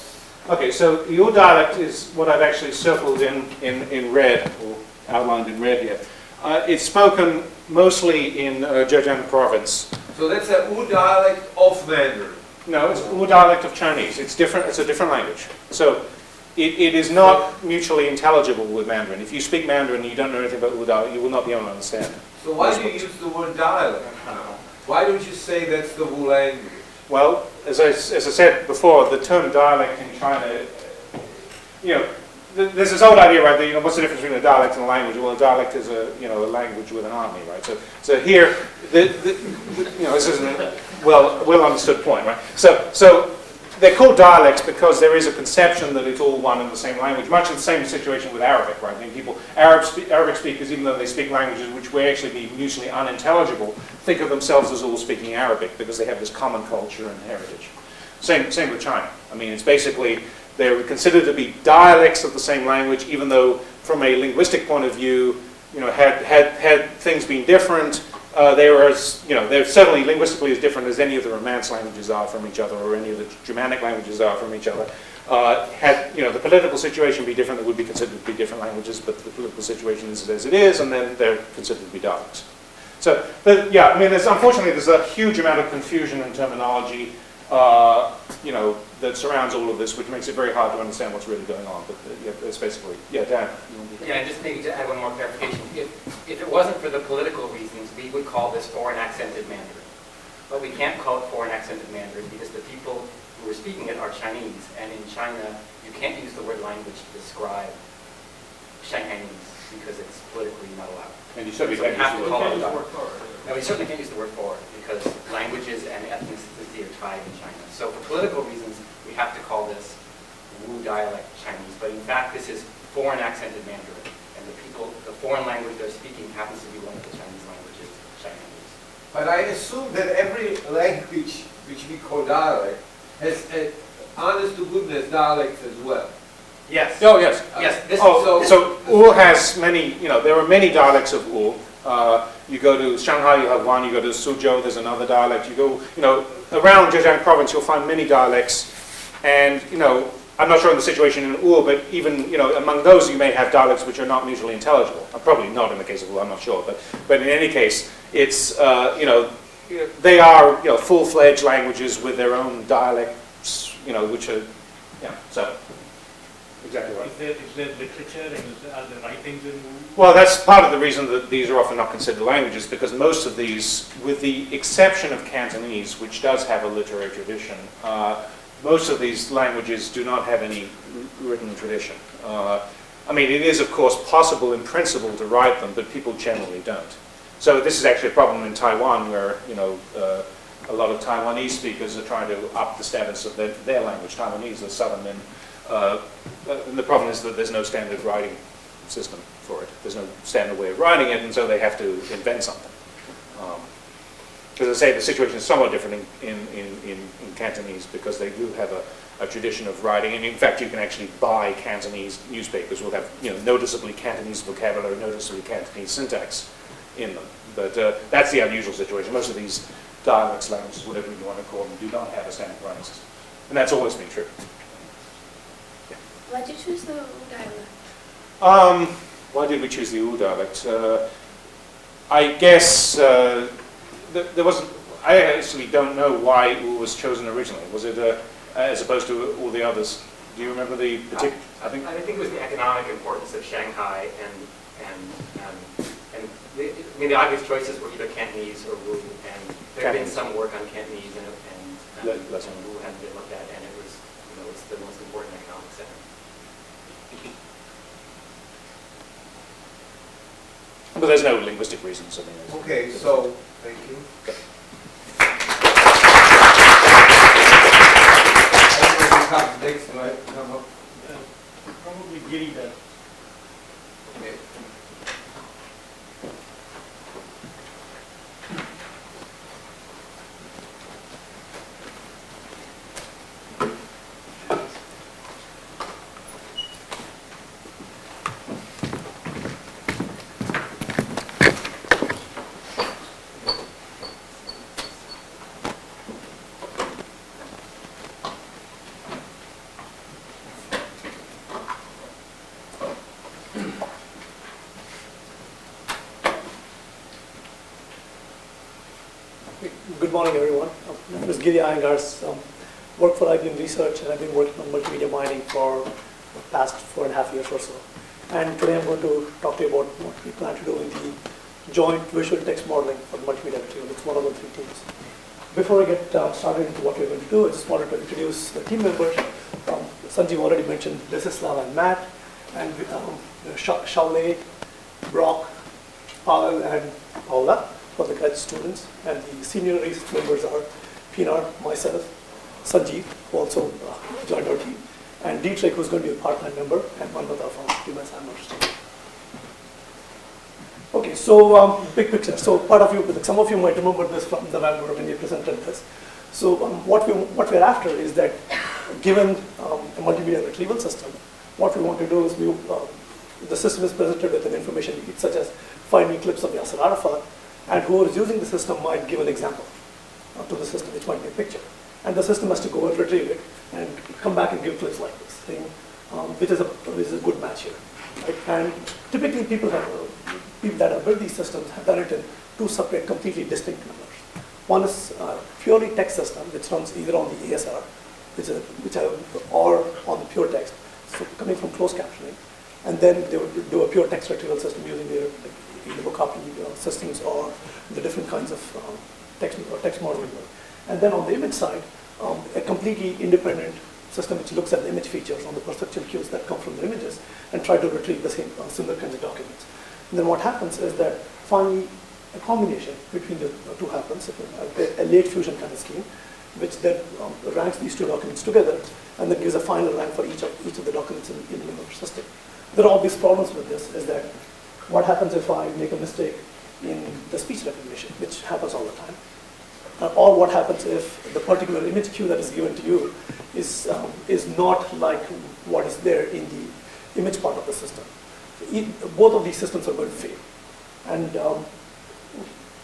Okay, so the Wu dialect is what I've actually circled in red, or outlined in red here. It's spoken mostly in Zhejiang province. So that's a Wu dialect of Mandarin. No, it's Wu dialect of Chinese. It's different. It's a different language. So it is not mutually intelligible with Mandarin. If you speak Mandarin and you don't know anything about Wu dialect, you will not be able to understand it. So why do you use the word dialect? Why don't you say that's the Wu language? Well, as I said before, the term dialect in China, there's this old idea, right? That, what's the difference between a dialect and a language? Well, a dialect is a language with an army, right? So here, this isn't a well understood point, right? So they're called dialects because there is a conception that it's all one and the same language. Much in the same situation with Arabic, right? I mean, Arabic speakers, even though they speak languages which may actually be mutually unintelligible, think of themselves as all speaking Arabic because they have this common culture and heritage. Same with China. I mean, it's basically, they're considered to be dialects of the same language, even though from a linguistic point of view, had things been different, they're certainly linguistically as different as any of the Romance languages are from each other, or any of the Germanic languages are from each other. Had the political situation be different, it would be considered to be different languages, but the political situation is as it is, and then they're considered to be dialects. So, but yeah, I mean, unfortunately, there's a huge amount of confusion in terminology, that surrounds all of this, which makes it very hard to understand what's really going on. But it's basically, Dan. Yeah, and just maybe to add one more clarification. If it wasn't for the political reasons, we would call this foreign accented Mandarin. But we can't call it foreign accented Mandarin because the people who are speaking it are Chinese. And in China, you can't use the word language to describe Shanghainese because it's politically not allowed. And you certainly So we have to call it a word dialect. for it. No, we certainly can't use the word for it because languages and ethnicity are tied in China. So for political reasons, we have to call this Wu dialect Chinese. But in fact, this is foreign accented Mandarin. And the foreign language they're speaking happens to be one of the Chinese languages, Shanghainese. But I assume that every language which we call dialect has, honest to goodness, dialects as well. Yes. Oh, yes. Yes. This So Wu has many, there are many dialects of Wu. You go to Shanghai, you have one. You go to Suzhou, there's another dialect. You go, around Zhejiang province, you'll find many dialects. And, I'm not sure in the situation in Wu, but even, among those you may have dialects which are not mutually intelligible. Probably not in the case of Wu, I'm not sure. But in any case, it's, they are, full-fledged languages with their own dialects, which are, so. Exactly right. Is there literature and are there writings in Wu? Well, that's part of the reason that these are often not considered languages, because most of these, with the exception of Cantonese, which does have a literary tradition, most of these languages do not have any written tradition. I mean, it is, of course, possible in principle to write them, but people generally don't. So this is actually a problem in Taiwan, where, a lot of Taiwanese speakers are trying to up the status of their language. Taiwanese are southern, and the problem is that there's no standard writing system for it. There's no standard way of writing it, and so they have to invent something. As I say, the situation is somewhat different in Cantonese because they do have a tradition of writing, and in fact you can actually buy Cantonese newspapers will have noticeably Cantonese vocabulary, noticeably Cantonese syntax in them. But that's the unusual situation. Most of these dialects, languages, whatever you want to call them, do not have a standard writing system. And that's always been true. Why did you choose the dialect? Why did we choose the Wu dialect? I guess there wasn't. I actually don't know why Wu was chosen originally. Was it as opposed to all the others? Do you remember the particular? I think it was the economic importance of Shanghai and the obvious choices were either Cantonese or Wu, and there had been some work on Cantonese and Wu hadn't been looked at, and it was, it's the most important economic center. But there's no linguistic reasons. I mean, Okay, so, thank you. Everybody comes next, right? Come up. Probably Giri then. Okay. Good morning, everyone. My name is Giri Iyengar. Work for IBM Research, and I've been working on multimedia mining for the past 4.5 years or so. And today I'm going to talk to you about what we plan to do in the joint visual text modeling for the multimedia retrieval. It's one of the 3 teams. Before I get started into what we're going to do, I just wanted to introduce the team members. Sanjeev already mentioned Desislav and Matt, and Shaolei, Brock, Pavel, and Paula for the graduate students, and the senior research members are Pinar, myself, Sanjeev, who also joined our team, and Dietrich, who's going to be a part-time member, and Manvata from UMass Amherst. Okay, so big picture. So some of you might remember this from November when we presented this. So what we're after is that, given a multimedia retrieval system, what we want to do is the system is presented with an information need, such as find me clips of Yasser Arafat, and whoever is using the system might give an example to the system, which might be a picture. And the system has to go and retrieve it and come back and give clips like this thing, which is a good match here. Right? And typically people that have built these systems have done it in 2 separate, completely distinct manners. One is purely text system, which runs either on the ASR, or on the pure text, so coming from closed captioning. And then they would do a pure text retrieval system using their copy systems or the different kinds of text modeling. And then on the image side, a completely independent system which looks at the image features on the perceptual cues that come from the images and try to retrieve the same similar kinds of documents. And then what happens is that finally a combination between the 2 happens, a late fusion kind of scheme, which then ranks these 2 documents together and then gives a final rank for each of the documents in the system. There are obvious problems with this, is that what happens if I make a mistake in the speech recognition, which happens all the time? Or what happens if the particular image cue that is given to you is not like what is there in the image part of the system? Both of these systems are going to fail. And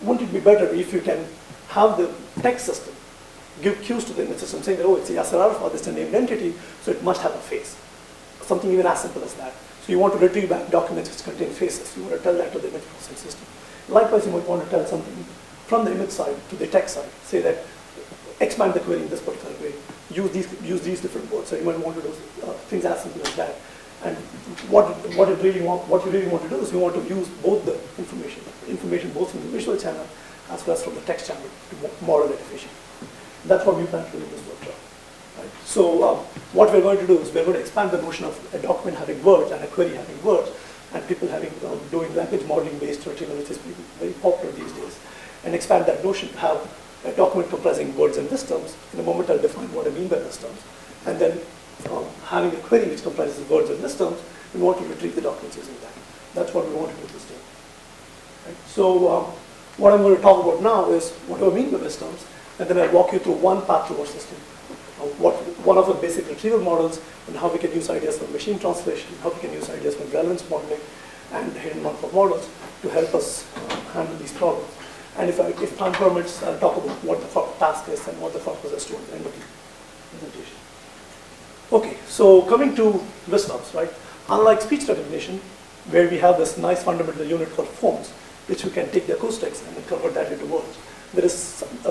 wouldn't it be better if you can have the text system give cues to the image system saying that, oh, it's a Yasser Arafat, it's a named entity, so it must have a face. Something even as simple as that. So you want to retrieve back documents which contain faces. You want to tell that to the image processing system. Likewise, you might want to tell something from the image side to the text side. Say that, expand the query in this particular way. Use these different words. So you might want to do things as simple as that. And what you really want to do is you want to use both the information both from the visual channel as well as from the text channel to model it efficiently. That's what we plan to do in this workshop. Right? So what we're going to do is we're going to expand the notion of a document having words and a query having words, and people doing language modeling based retrieval, which is very popular these days, and expand that notion to have a document comprising words and list terms. In a moment I'll define what I mean by list terms. And then having a query which comprises words and list terms, we want to retrieve the documents using that. That's what we want to do this day. Right? So what I'm going to talk about now is what do I mean by list terms, and then I'll walk you through one path to our system. One of the basic retrieval models, and how we can use ideas from machine translation, how we can use ideas from relevance modeling and hidden markov models to help us handle these problems. And if time permits, I'll talk about what the task is and what the thought process to at the end of the presentation. Okay, so coming to VisTops, right? Unlike speech recognition, where we have this nice fundamental unit called phones, which we can take the acoustics and then convert that into words,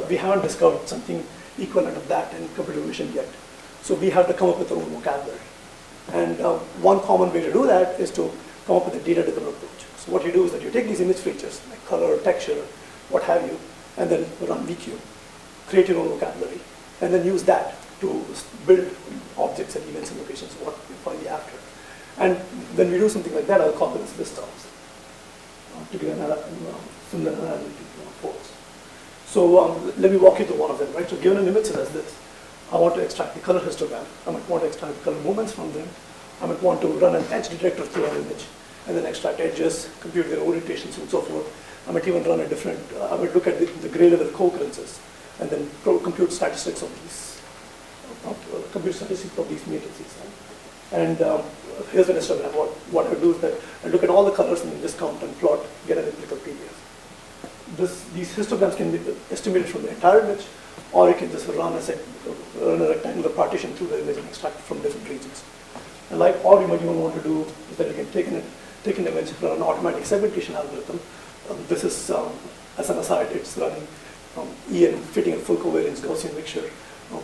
we haven't discovered something equivalent of that in computer vision yet. So we have to come up with our own vocabulary. And one common way to do that is to come up with a data-driven approach. So what you do is that you take these image features, like color, texture, what have you, and then run VQ, create your own vocabulary, and then use that to build objects and events and locations, what we find after. And when we do something like that, I'll call them as VisTops to give an similar analytic force. So let me walk you through one of them, right? So given an image such as this, I want to extract the color histogram. I might want to extract the color movements from them. I might want to run an edge detector through an image and then extract edges, compute their orientations and so forth. I might even run a different, I might look at the gray level co-occurrences and then compute statistics of these, compute statistics of these matrices. And here's an histogram. What I do is that I look at all the colors and then just count and plot, get an empirical PDF. These histograms can be estimated from the entire image, or you can just run a rectangular partition through the image and extract it from different regions. And or you might even want to do is that you can take an image, run an automatic segmentation algorithm. This is, as an aside, it's running EN, fitting a full covariance Gaussian mixture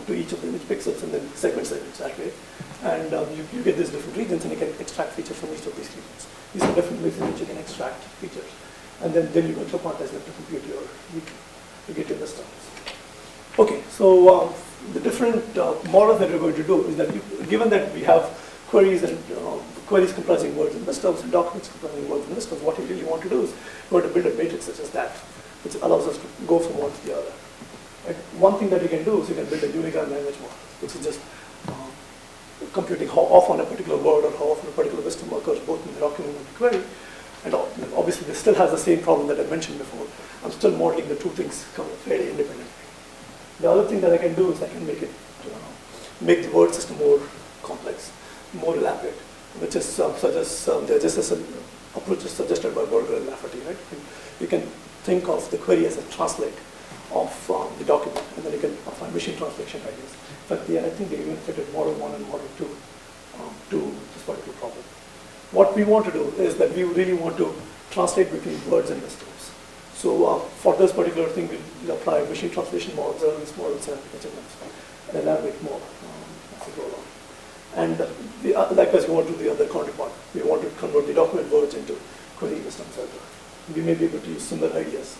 to each of the image pixels and then segments it that way. And you get these different regions and you can extract features from each of these regions. These are different ways in which you can extract features. And then you go to quantize them to compute to get your VisTops. Okay, so the different models that we're going to do is that given that we have queries and queries comprising words and VisTops and documents comprising words and VisTops, what you really want to do is you want to build a matrix such as that, which allows us to go from one to the other. Right? One thing that you can do is you can build a unigram language model, which is just computing how often a particular word or how often a particular VisTom occurs both in the document and the query. And obviously this still has the same problem that I mentioned before. I'm still modeling the two things fairly independently. The other thing that I can do is I can make the word system more complex, more elaborate, which is such as there just as an approach is suggested by Berger and Lafferty, right? You can think of the query as a translate of the document, and then you can apply machine translation ideas. But yeah, I think they even fitted model 1 and model 2 to this particular problem. What we want to do is that we really want to translate between words and VisTops. So for this particular thing, we'll apply machine translation models, relevance models, and achievements, and elaborate more as we go along. And likewise, we want to do the other counterpart. We want to convert the document words into query VisTops as well. We may be able to use similar ideas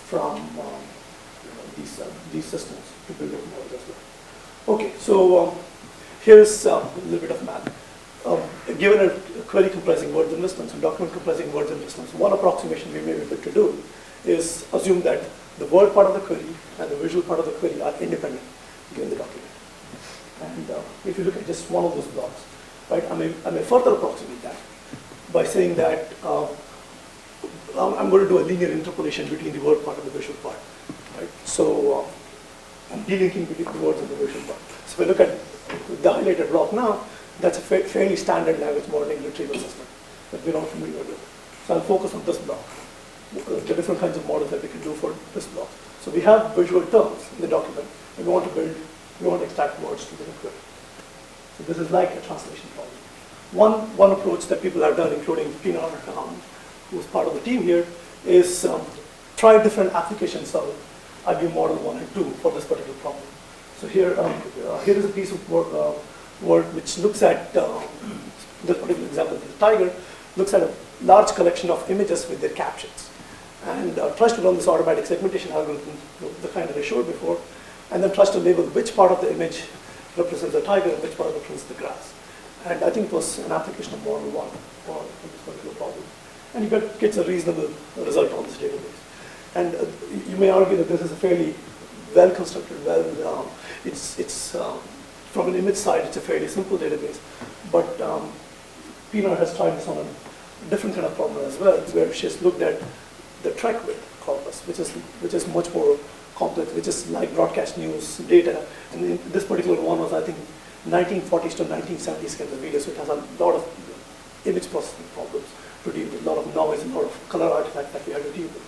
from these systems to build up models as well. Okay, so here's a little bit of math. Given a query comprising words and VisTops and document comprising words and VisTops, one approximation we may be able to do is assume that the word part of the query and the visual part of the query are independent given the document. And if you look at just one of those blocks, right, I may further approximate that by saying that I'm going to do a linear interpolation between the word part and the visual part. Right? So I'm delinking between the words and the visual part. So if I look at the highlighted block now, that's a fairly standard language modeling retrieval system that we're not familiar with. So I'll focus on this block, the different kinds of models that we can do for this block. So we have visual terms in the document, and we want to extract words to the query. So this is like a translation problem. One approach that people have done, including Pinar, who's part of the team here, is try different applications of IBM Model 1 and 2 for this particular problem. So here is a piece of work which looks at, this particular example, the tiger, looks at a large collection of images with their captions and tries to run this automatic segmentation algorithm, the kind that I showed before, and then tries to label which part of the image represents the tiger and which part represents the grass. And I think it was an application of Model 1 for this particular problem. And you gets a reasonable result on this database. And you may argue that this is a fairly well-constructed, it's from an image side, it's a fairly simple database. But Pinar has tried this on a different kind of problem as well, where she's looked at the track width corpus, which is much more complex, which is like broadcast news data. And this particular one was, I think, 1940s to 1970s kind of video, so it has a lot of image processing problems to deal with, a lot of noise and a lot of color artifacts that we had to deal with.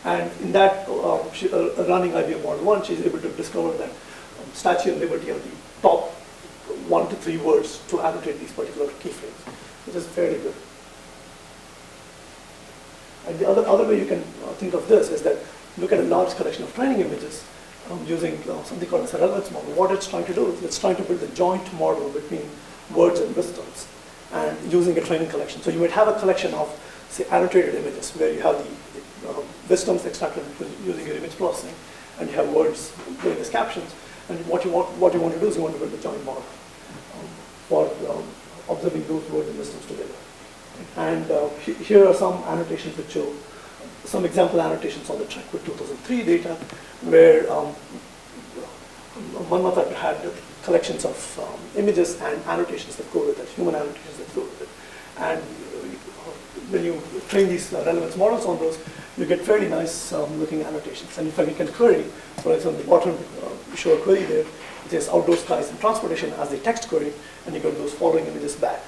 And in that, running IBM Model 1, she's able to discover that Statue of Liberty are the top 1 to 3 words to annotate these particular keyframes, which is fairly good. And the other way you can think of this is that look at a large collection of training images using something called a relevance model. What it's trying to do is it's trying to build a joint model between words and wisdoms and using a training collection. So you might have a collection of, say, annotated images where you have the wisdoms extracted using your image processing, and you have words doing as captions. And what you want to do is you want to build a joint model for observing those words and wisdoms together. And here are some annotations which show some example annotations on the TREC-WID 2003 data, where Manmata had collections of images and annotations that go with it, human annotations that go with it. And when you train these relevance models on those, you get fairly nice looking annotations. And in fact, you can query, for example, the bottom, you show a query there, it says outdoor skies and transportation as a text query, and you get those following images back.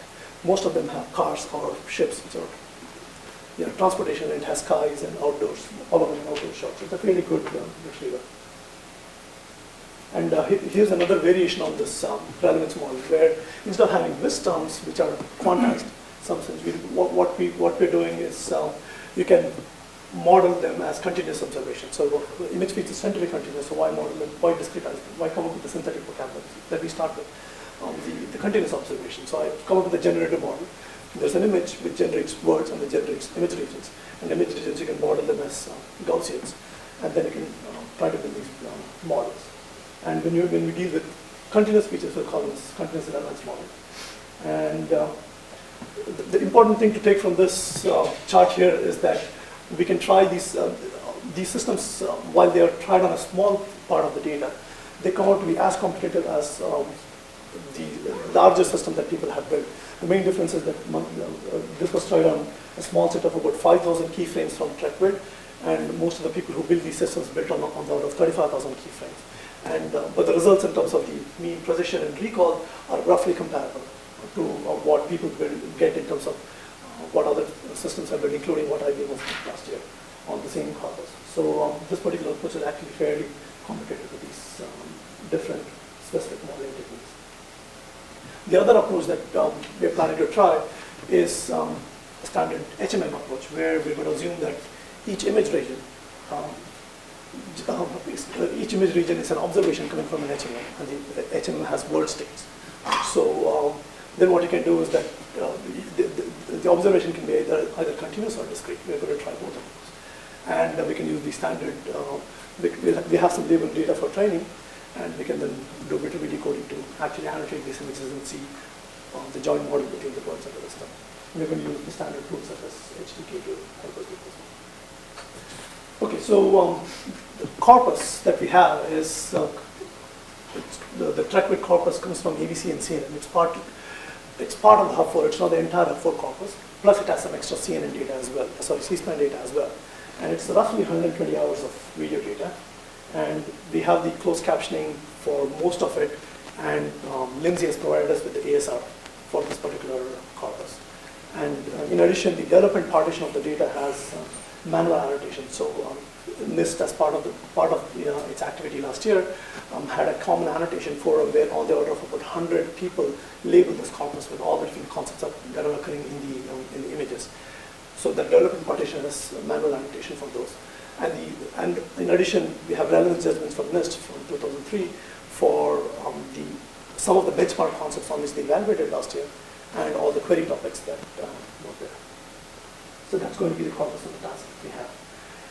Most of them have cars or ships, which are transportation, and it has skies and outdoors, all of them outdoor shots. It's a fairly good retriever. And here's another variation on this relevance model, where instead of having wisdoms, which are quantized, some sense, what we're doing is you can model them as continuous observation. So image features tend to be continuous, so why model them? Why discretize them? Why come up with the synthetic vocabulary? Let me start with the continuous observation. So I've come up with a generative model. There's an image which generates words and it generates image regions. And image regions, you can model them as Gaussians. And then you can try to build these models. And when we deal with continuous features, we'll call this continuous relevance model. And the important thing to take from this chart here is that we can try these systems while they are tried on a small part of the data. They come out to be as complicated as the larger system that people have built. The main difference is that this was tried on a small set of about 5,000 keyframes from TREC-WID, and most of the people who build these systems built on the order of 35,000 keyframes. And but the results in terms of the mean precision and recall are roughly comparable to what people get in terms of what other systems have built, including what IBM was doing last year on the same corpus. So this particular approach is actually fairly complicated with these different specific modeling techniques. The other approach that we're planning to try is a standard HMM approach, where we're going to assume that each image region is an observation coming from an HMM, and the HMM has word states. So then what you can do is that the observation can be either continuous or discrete. We're going to try both of those. And we can use the standard, we have some labeled data for training, and we can then do a bit of decoding to actually annotate these images and see the joint model between the words and the wisdom. We're going to use the standard tools such as HDK to help us do this. Okay, so the corpus that we have is, the TREC-WID corpus comes from ABC and CNN. It's part of the HUB4, it's not the entire HUB4 corpus, plus it has some extra CNN data as well, sorry, C-SPAN data as well. And it's roughly 120 hours of video data. And we have the closed captioning for most of it, and Lindsay has provided us with the ASR for this particular corpus. And in addition, the development partition of the data has manual annotation. So NIST, as part of its activity last year, had a common annotation forum where on the order of about 100 people labeled this corpus with all the different concepts that are occurring in the images. So the development partition has manual annotation for those. And in addition, we have relevance judgments from NIST from 2003 for some of the benchmark concepts on which they evaluated last year, and all the query topics that were there. So that's going to be the corpus of the task that we have.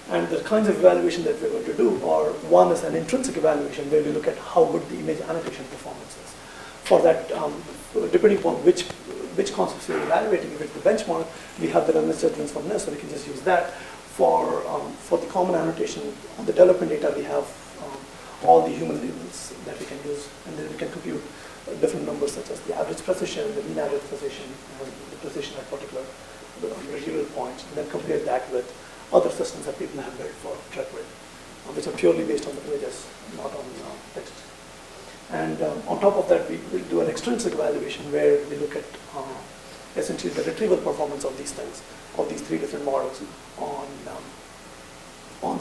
And the kinds of evaluation that we're going to do are, one is an intrinsic evaluation where we look at how good the image annotation performance is. For that, depending upon which concepts we're evaluating, if it's the benchmark, we have the relevance judgments from NIST, so we can just use that. For the common annotation on the development data, we have all the human labels that we can use, and then we can compute different numbers such as the average precision, the mean average precision, the precision at particular retrieval points, and then compare that with other systems that people have built for TREC-WID, which are purely based on the images, not on text. And on top of that, we will do an extrinsic evaluation where we look at essentially the retrieval performance of these things, of these three different models on on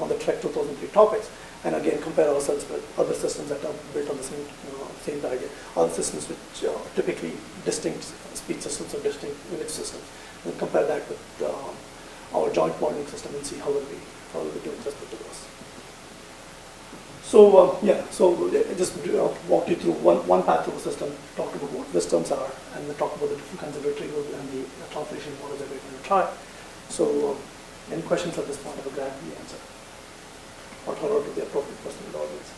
the Trek 2003 topics, and again compare ourselves with other systems that are built on the same idea. Other systems which are typically distinct speech systems or distinct image systems, and compare that with our joint modeling system and see how will we do with respect to those. So I just walked you through one path through the system, talked about what wisdoms are, and then talked about the different kinds of retrieval and the translation models that we're going to try. So any questions at this point? I will gladly answer or turn over to the appropriate person in the audience.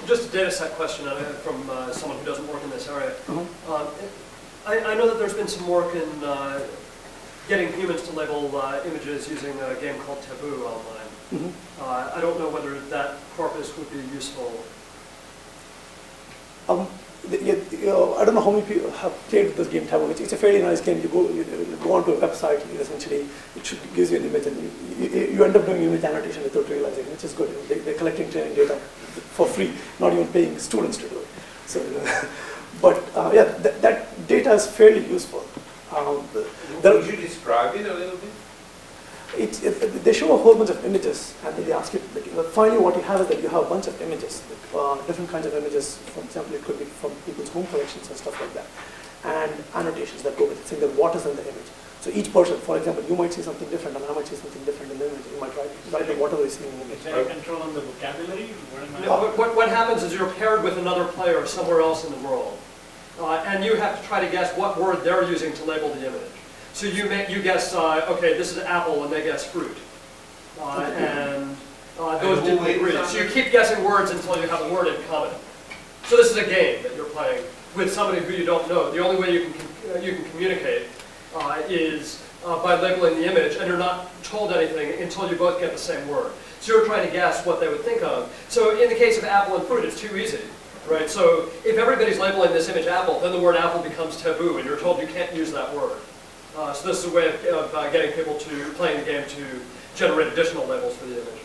Just a data set question from someone who doesn't work in this area. Mm-hmm. I know that there's been some work in getting humans to label images using a game called Taboo online. Mm-hmm. I don't know whether that corpus would be useful. I don't know how many people have played with this game Taboo. It's a fairly nice game. You go onto a website, essentially it gives you an image, and you end up doing image annotation without realizing, which is good. They're collecting training data for free, not even paying students to do it. So, that data is fairly useful. Could you describe it a little bit? They show a whole bunch of images, and then they ask you, finally what you have is that you have a bunch of images, different kinds of images. For example, it could be from people's home collections and stuff like that, and annotations that go with it, saying that what is in the image. So each person, for example, you might see something different, and I might see something different in the image. You might write whatever is in the image. Is there control on the vocabulary? What happens is you're paired with another player somewhere else in the world, and you have to try to guess what word they're using to label the image. So you guess, okay, this is apple, and they guess fruit, and those didn't agree. So you keep guessing words until you have a word in common. So this is a game that you're playing with somebody who you don't know. The only way you can communicate is by labeling the image, and you're not told anything until you both get the same word. So you're trying to guess what they would think of. So in the case of apple and fruit, it's too easy, right? So if everybody's labeling this image apple, then the word apple becomes taboo, and you're told you can't use that word. So this is a way of getting people to playing the game to generate additional labels for the image.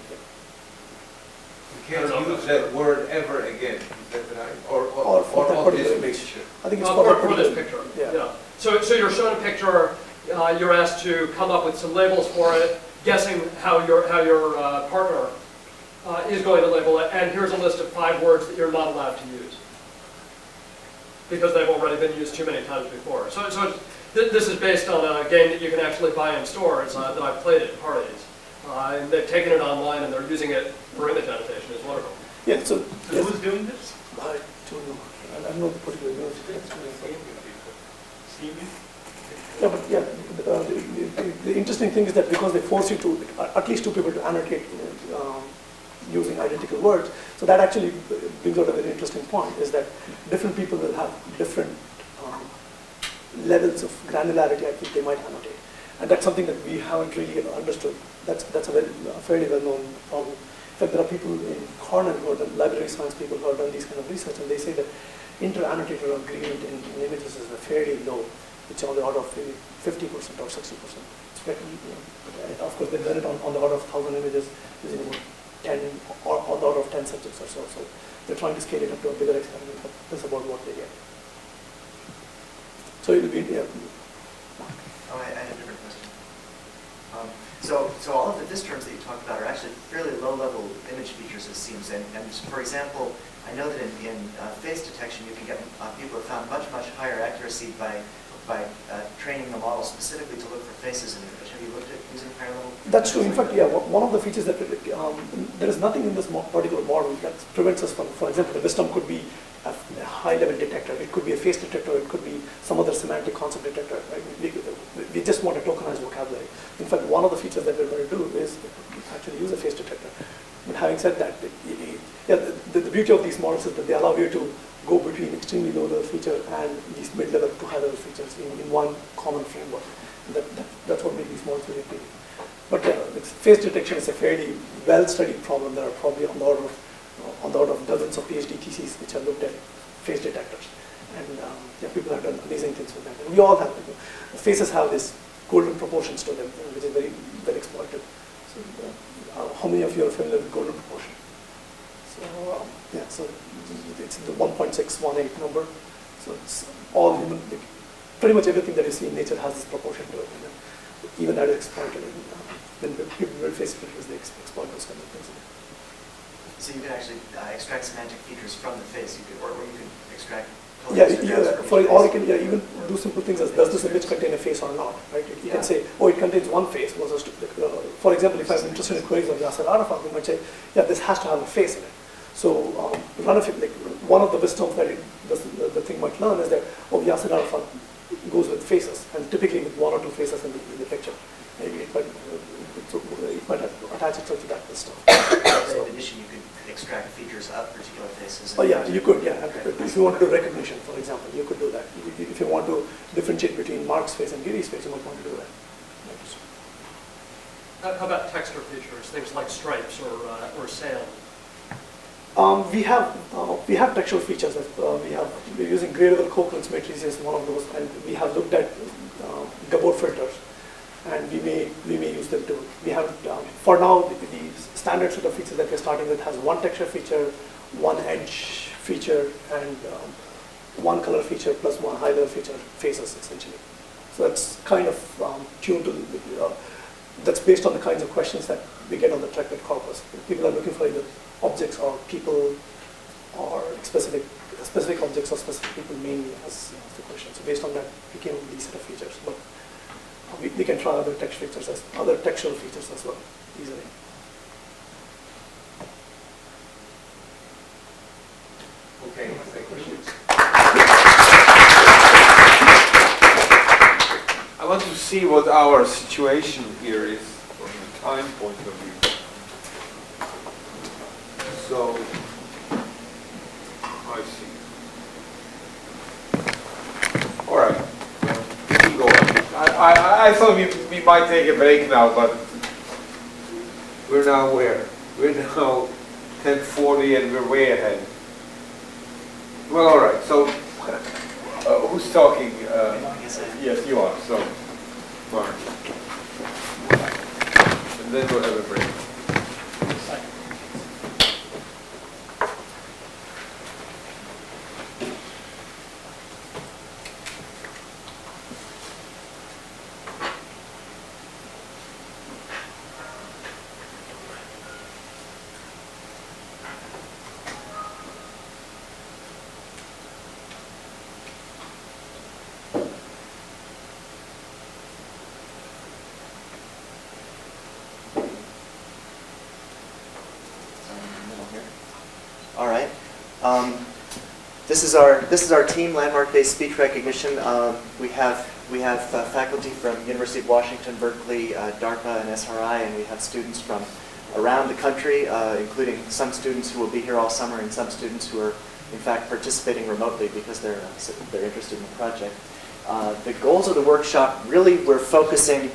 You can't use that word ever again, is that right? Or for that on particular this image. picture. I think it's For this picture, Yeah. So you're shown a picture, you're asked to come up with some labels for it, guessing how your partner is going to label it, and here's a list of 5 words that you're not allowed to use because they've already been used too many times before. So this is based on a game that you can actually buy in stores that I've played at parties. And they've taken it online and they're using it for image annotation. It's wonderful. Yeah, so who's doing this? I don't know. I don't know the particular university. Yeah, but the interesting thing is that because they force you to, at least 2 people to annotate using identical words, so that actually brings out a very interesting point, is that different people will have different levels of granularity at which they might annotate. And that's something that we haven't really understood. That's a fairly well-known problem. In fact, there are people in Cornell who are the library science people who have done these kind of research, and they say that inter-annotator agreement in images is fairly low. It's on the order of maybe 50% or 60%. It's very, of course, they've done it on the order of 1,000 images using about 10 or on the order of 10 subjects or so. So they're trying to scale it up to a bigger experiment, but that's about what they get. So it will be, yeah. Oh, I had a different question. So all of the disk terms that you talked about are actually fairly low-level image features, it seems. And for example, I know that in face detection, you can get people have found much higher accuracy by training the model specifically to look for faces in the image. Have you looked at using higher level? That's true. In fact, yeah, one of the features that there is nothing in this particular model that prevents us from, for example, the wisdom could be a high-level detector. It could be a face detector. It could be some other semantic concept detector. Right? We just want a tokenized vocabulary. In fact, one of the features that we're going to do is actually use a face detector. But having said that, the beauty of these models is that they allow you to go between extremely low-level feature and these mid-level to high-level features in one common framework. That's what makes these models really appealing. But face detection is a fairly well-studied problem. There are probably on the order of dozens of PhD theses which have looked at face detectors, and people have done amazing things with that. And we all have them. Faces have this golden proportions to them, which is very well exploited. So, how many of you are familiar with golden proportion? So so it's the 1.618 number. So it's all human. Pretty much everything that you see in nature has this proportion to it. even that is exploited. When people build face filters, they exploit those kind of things. So you can actually extract semantic features from the face, or you can extract colors Yeah, or depths from or each you face. can even do simple things as does this image contain a face or not, right? You can say, oh, it contains one face versus two. For example, if I'm interested in queries of Yasser Arafat, we might say, yeah, this has to have a face in it. So one of the wisdoms that the thing might learn is that, oh, Yasser Arafat goes with faces, and typically with one or two faces in the picture. Maybe it might attach itself to that wisdom. So in addition, you could extract features of particular faces. Oh yeah, you could, yeah. If you want to do recognition, for example, you could do that. If you want to differentiate between Mark's face and Giri's face, you might want to do that. How about texture features, things like stripes or sand? We have textual features. We're using gradable Copeland's matrices, one of those, and we have looked at Gabor filters, and we may use them too. We have for now the standard set of features that we're starting with has one texture feature, one edge feature, and one color feature plus one high level feature, faces essentially. So that's kind of tuned to that's based on the kinds of questions that we get on the TrekkNet corpus. People are looking for either objects or people or specific objects or specific people mainly as the question. So based on that, we came up with these set of features. But we can try other textual features as well easily. Okay, questions? I want to see what our situation here is from a time point of view. So, I see. All right, we can go on. I thought we might take a break now, but we're now where? We're now 10:40 and we're way ahead. Well, all right, so who's talking? Yes, you are, so, Mark. And then we'll have a break. All right. This is our team, landmark-based speech recognition. We have faculty from University of Washington, Berkeley, DARPA, and SRI, and we have students from around the country, including some students who will be here all summer and some students who are in fact participating remotely because they're interested in the project. The goals of the workshop, really we're focusing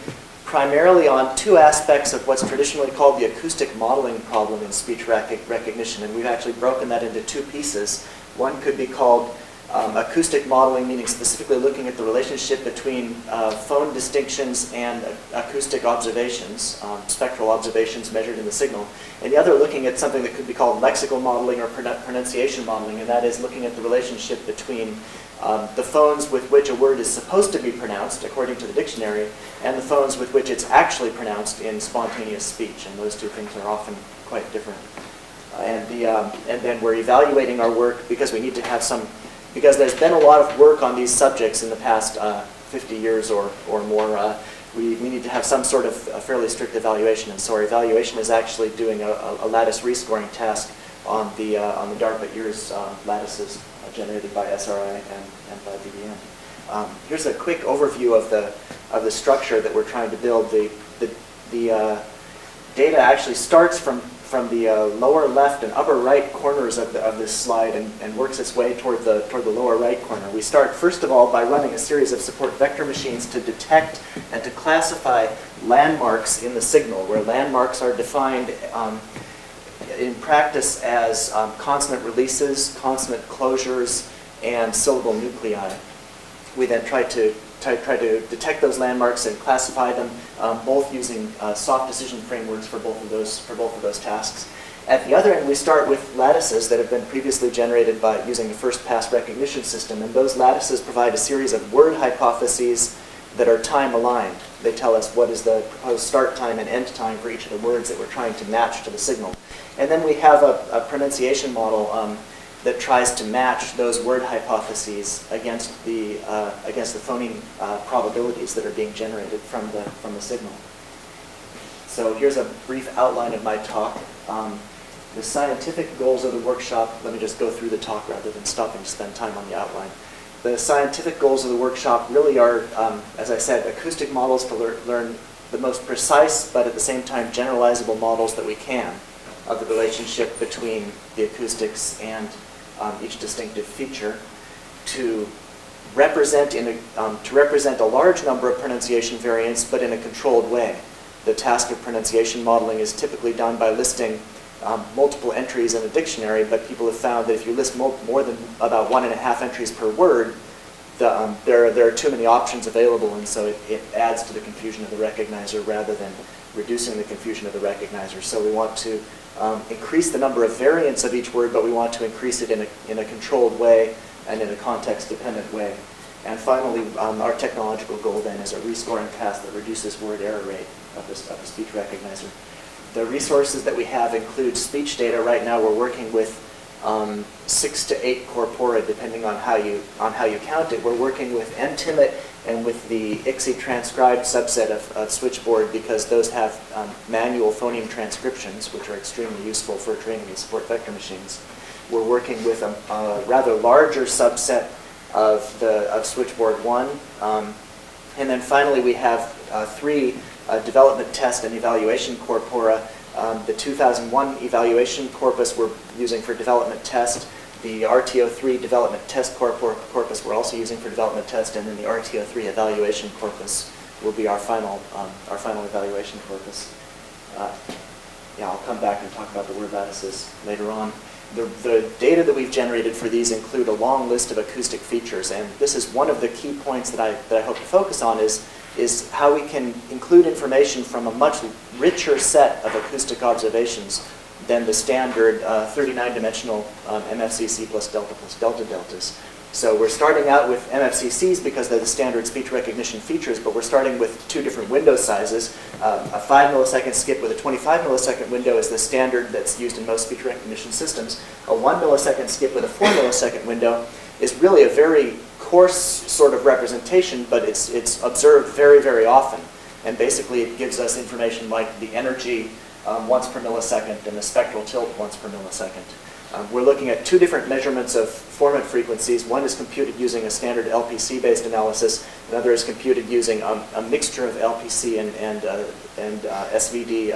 primarily on two aspects of what's traditionally called the acoustic modeling problem in speech recognition, and we've actually broken that into two pieces. One could be called acoustic modeling, meaning specifically looking at the relationship between phone distinctions and acoustic observations, spectral observations measured in the signal. And the other looking at something that could be called lexical modeling or pronunciation modeling, and that is looking at the relationship between the phones with which a word is supposed to be pronounced, according to the dictionary, and the phones with which it's actually pronounced in spontaneous speech. And those two things are often quite different. And then we're evaluating our work because we need to have some, because there's been a lot of work on these subjects in the past 50 years or more. We need to have some sort of a fairly strict evaluation. And so our evaluation is actually doing a lattice rescoring task on the DARPA EARS lattices generated by SRI and by BBM. Here's a quick overview of the structure that we're trying to build. The data actually starts from the lower left and upper right corners of this slide and works its way toward the lower right corner. We start first of all by running a series of support vector machines to detect and to classify landmarks in the signal, where landmarks are defined in practice as consonant releases, consonant closures, and syllable nuclei. We then try to detect those landmarks and classify them, both using soft decision frameworks for both of those tasks. At the other end, we start with lattices that have been previously generated by using the first pass recognition system, and those lattices provide a series of word hypotheses that are time aligned. They tell us what is the proposed start time and end time for each of the words that we're trying to match to the signal. And then we have a pronunciation model that tries to match those word hypotheses against the phoneme probabilities that are being generated from the signal. So here's a brief outline of my talk. The scientific goals of the workshop, let me just go through the talk rather than stopping to spend time on the outline. The scientific goals of the workshop really are, as I said, acoustic models to learn the most precise but at the same time generalizable models that we can of the relationship between the acoustics and each distinctive feature, to represent a large number of pronunciation variants but in a controlled way. The task of pronunciation modeling is typically done by listing multiple entries in a dictionary, but people have found that if you list more than about 1.5 entries per word, there are too many options available, and so it adds to the confusion of the recognizer rather than reducing the confusion of the recognizer. So we want to increase the number of variants of each word, but we want to increase it in a controlled way and in a context-dependent way. And finally, our technological goal then is a rescoring task that reduces word error rate of the speech recognizer. The resources that we have include speech data. Right now we're working with 6 to 8 corpora, depending on how you count it. We're working with NTIMIT and with the ICSI transcribed subset of Switchboard, because those have manual phoneme transcriptions, which are extremely useful for training these support vector machines. We're working with a rather larger subset of Switchboard 1. And then finally we have 3 development test and evaluation corpora. The 2001 evaluation corpus we're using for development test. The RTO3 development test corpus we're also using for development test, and then the RTO3 evaluation corpus will be our final evaluation corpus. Yeah, I'll come back and talk about the word lattices later on. The data that we've generated for these include a long list of acoustic features, and this is one of the key points that I hope to focus on is how we can include information from a much richer set of acoustic observations than the standard 39-dimensional MFCC plus delta deltas. So we're starting out with MFCCs because they're the standard speech recognition features, but we're starting with 2 different window sizes. A 5 millisecond skip with a 25 millisecond window is the standard that's used in most speech recognition systems. A 1 millisecond skip with a 4 millisecond window is really a very coarse sort of representation, but it's observed very, very often. And basically it gives us information like the energy once per millisecond and the spectral tilt once per millisecond. We're looking at 2 different measurements of formant frequencies. One is computed using a standard LPC-based analysis. Another is computed using a mixture of LPC and SVD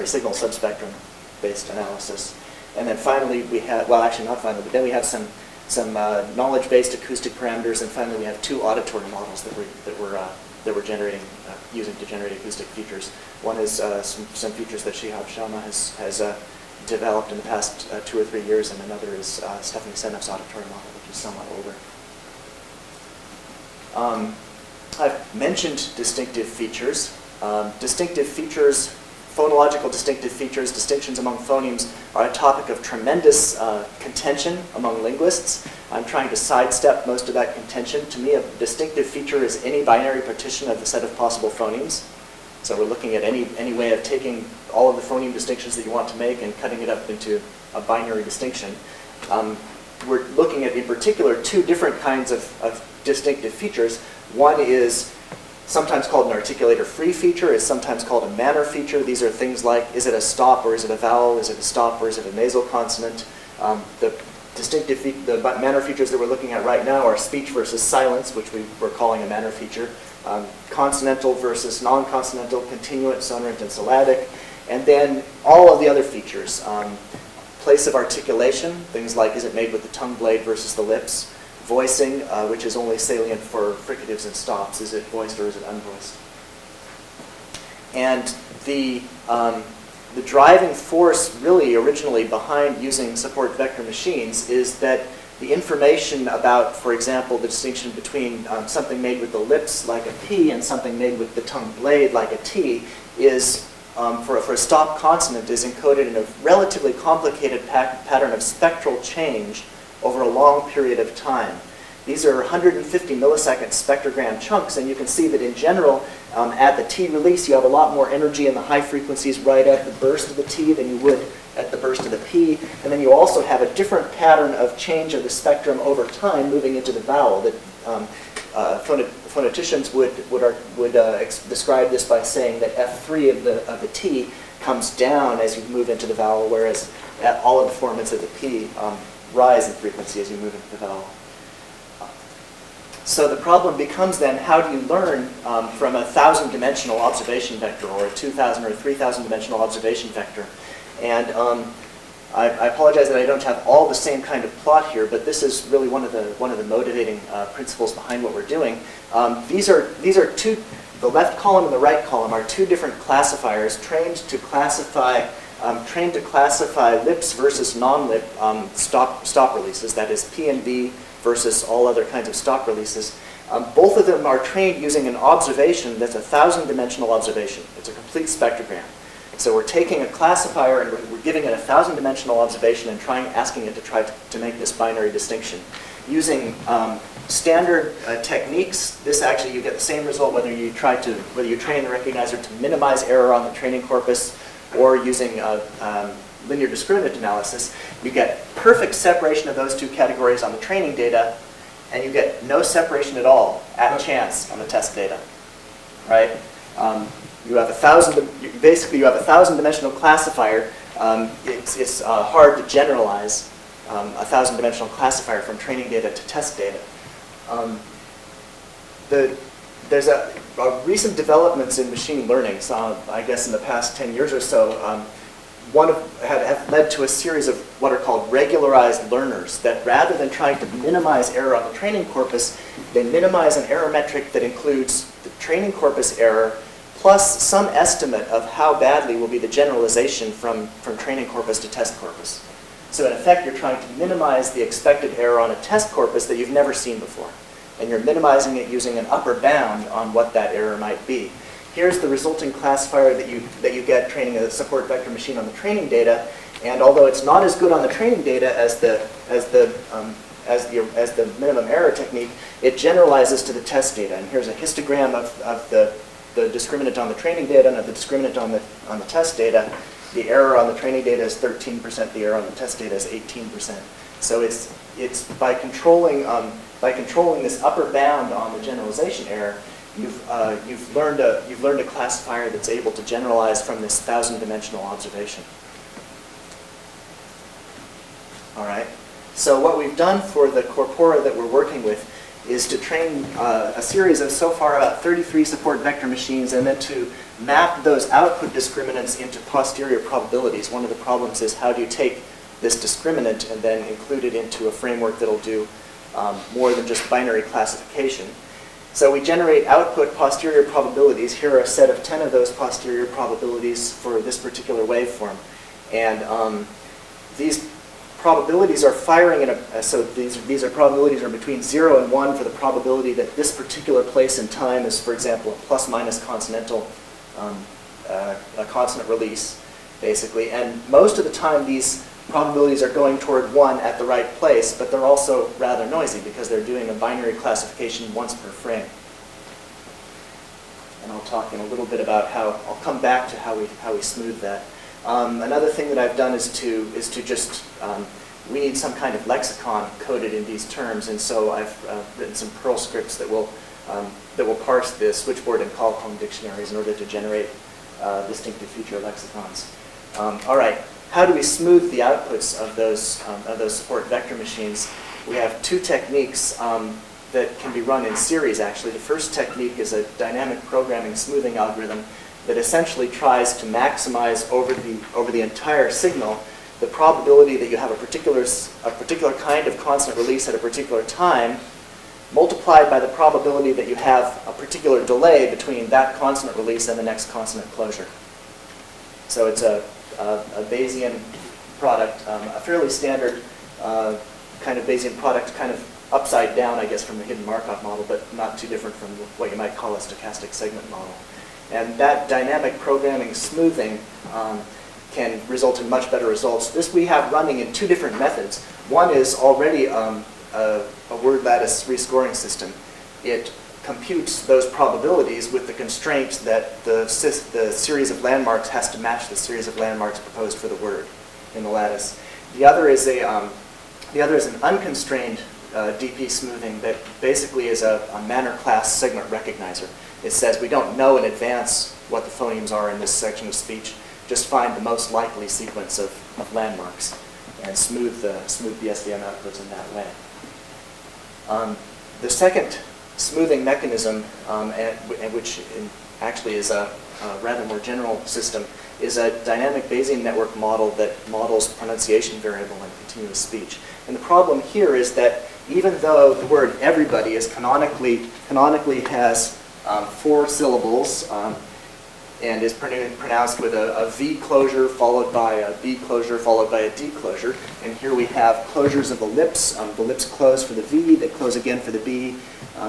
signal subspectrum-based analysis. And then finally we have, well, actually not finally, but then we have some knowledge-based acoustic parameters, and finally we have 2 auditory models that we're generating using to generate acoustic features. One is some features that Shihab Sharma has developed in the past 2 or 3 years, and another is Stephanie Seneff's auditory model, which is somewhat older. I've mentioned distinctive features. Phonological distinctive features, distinctions among phonemes, are a topic of tremendous contention among linguists. I'm trying to sidestep most of that contention. To me, a distinctive feature is any binary partition of the set of possible phonemes. So we're looking at any way of taking all of the phoneme distinctions that you want to make and cutting it up into a binary distinction. We're looking at, in particular, 2 different kinds of distinctive features. One is sometimes called an articulator-free feature, is sometimes called a manner feature. These are things like, is it a stop or is it a vowel? Is it a stop or is it a nasal consonant? The manner features that we're looking at right now are speech versus silence, which we're calling a manner feature. Consonantal versus non-consonantal, continuant, sonorant, and syllabic. And then all of the other features. Place of articulation, things like, is it made with the tongue blade versus the lips? Voicing, which is only salient for fricatives and stops. Is it voiced or is it unvoiced? And the driving force really originally behind using support vector machines is that the information about, for example, the distinction between something made with the lips like a P and something made with the tongue blade like a T is, for a stop consonant, is encoded in a relatively complicated pattern of spectral change over a long period of time. These are 150 millisecond spectrogram chunks, and you can see that in general, at the T release, you have a lot more energy in the high frequencies right at the burst of the T than you would at the burst of the P. And then you also have a different pattern of change of the spectrum over time moving into the vowel. That phoneticians would describe this by saying that F3 of the T comes down as you move into the vowel, whereas all of the formants of the P rise in frequency as you move into the vowel. So the problem becomes then, how do you learn from a 1,000-dimensional observation vector or a 2,000 or 3,000-dimensional observation vector? And I apologize that I don't have all the same kind of plot here, but this is really one of the motivating principles behind what we're doing. These are two. The left column and the right column are two different classifiers trained to classify lips versus non-lip stop releases. That is P and V versus all other kinds of stop releases. Both of them are trained using an observation that's a 1,000-dimensional observation. It's a complete spectrogram. So we're taking a classifier and we're giving it a 1,000-dimensional observation and asking it to try to make this binary distinction. Using standard techniques, this actually, you get the same result whether you train the recognizer to minimize error on the training corpus or using linear discriminant analysis. You get perfect separation of those two categories on the training data, and you get no separation at all at chance on the test data, right? You have basically you have a 1,000-dimensional classifier. It's hard to generalize a 1,000-dimensional classifier from training data to test data. There's a recent developments in machine learning. So I guess in the past 10 years or so, have led to a series of what are called regularized learners that rather than trying to minimize error on the training corpus, they minimize an error metric that includes the training corpus error plus some estimate of how badly will be the generalization from training corpus to test corpus. So in effect, you're trying to minimize the expected error on a test corpus that you've never seen before. And you're minimizing it using an upper bound on what that error might be. Here's the resulting classifier that you get training a support vector machine on the training data. And although it's not as good on the training data as the minimum error technique, it generalizes to the test data. And here's a histogram of the discriminant on the training data and of the discriminant on the test data. The error on the training data is 13%. The error on the test data is 18%. So it's by controlling this upper bound on the generalization error, you've learned a classifier that's able to generalize from this 1,000-dimensional observation. All right. So what we've done for the corpora that we're working with is to train a series of so far about 33 support vector machines, and then to map those output discriminants into posterior probabilities. One of the problems is how do you take this discriminant and then include it into a framework that'll do more than just binary classification. So we generate output posterior probabilities. Here are a set of 10 of those posterior probabilities for this particular waveform. And these probabilities are firing in so these are probabilities are between 0 and 1 for the probability that this particular place in time is, for example, a plus-minus consonantal, a consonant release, basically. And most of the time these probabilities are going toward 1 at the right place, but they're also rather noisy because they're doing a binary classification once per frame. And I'll talk in a little bit about I'll come back to how we smooth that. Another thing that I've done is to just, we need some kind of lexicon coded in these terms, and so I've written some Perl scripts that will parse the switchboard and call-home dictionaries in order to generate distinctive feature lexicons. All right, how do we smooth the outputs of those support vector machines? We have two techniques that can be run in series, actually. The first technique is a dynamic programming smoothing algorithm that essentially tries to maximize over the entire signal the probability that you have a particular kind of consonant release at a particular time, multiplied by the probability that you have a particular delay between that consonant release and the next consonant closure. So it's a Bayesian product, a fairly standard kind of Bayesian product, kind of upside down, I guess, from the hidden Markov model, but not too different from what you might call a stochastic segment model. And that dynamic programming smoothing can result in much better results. This we have running in two different methods. One is already a word lattice rescoring system, it computes those probabilities with the constraint that the series of landmarks has to match the series of landmarks proposed for the word in the lattice. The other is an unconstrained DP smoothing that basically is a Manor class segment recognizer. It says we don't know in advance what the phonemes are in this section of speech. Just find the most likely sequence of landmarks and smooth the SVM outputs in that way. The second smoothing mechanism, which actually is a rather more general system, is a dynamic Bayesian network model that models pronunciation variable in continuous speech. And the problem here is that even though the word everybody is canonically has 4 syllables and is pronounced with a V closure followed by a B closure followed by a D closure, and here we have closures of the lips close for the V, they close again for the B.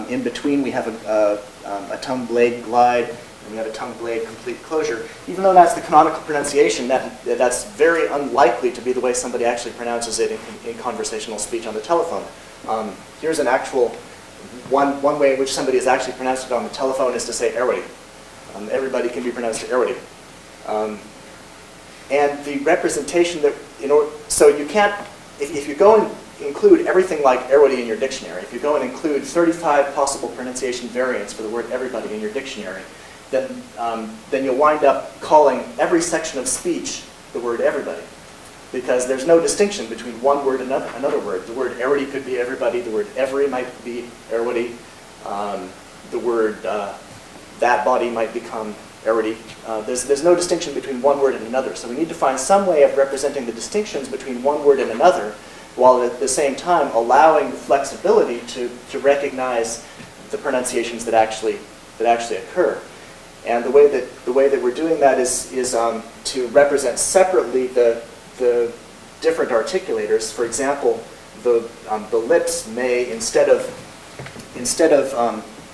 In between we have a tongue blade glide, and we have a tongue blade complete closure. Even though that's the canonical pronunciation, that's very unlikely to be the way somebody actually pronounces it in conversational speech on the telephone. Here's an actual, one way in which somebody has actually pronounced it on the telephone is to say everybody. Everybody can be pronounced everybody. And the representation that, so you can't, if you go and include everything like everybody in your dictionary, if you go and include 35 possible pronunciation variants for the word everybody in your dictionary, then you'll wind up calling every section of speech the word everybody. Because there's no distinction between one word and another word. The word everybody could be everybody, the word every might be everybody, the word that body might become everybody. There's no distinction between one word and another. So we need to find some way of representing the distinctions between one word and another, while at the same time allowing the flexibility to recognize the pronunciations that actually occur. And the way that we're doing that is to represent separately the different articulators. For example, the lips may, instead of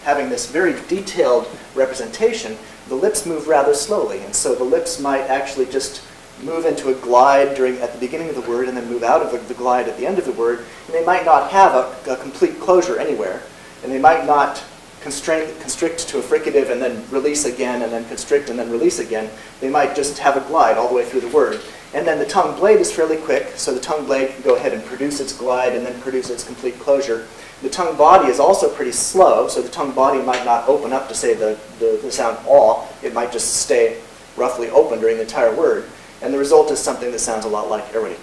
having this very detailed representation, the lips move rather slowly, and so the lips might actually just move into a glide at the beginning of the word and then move out of the glide at the end of the word, and they might not have a complete closure anywhere, and they might not constrict to a fricative and then release again and then constrict and then release again. They might just have a glide all the way through the word. And then the tongue blade is fairly quick, so the tongue blade can go ahead and produce its glide and then produce its complete closure. The tongue body is also pretty slow, so the tongue body might not open up to say the sound aw. It might just stay roughly open during the entire word. And the result is something that sounds a lot like everybody.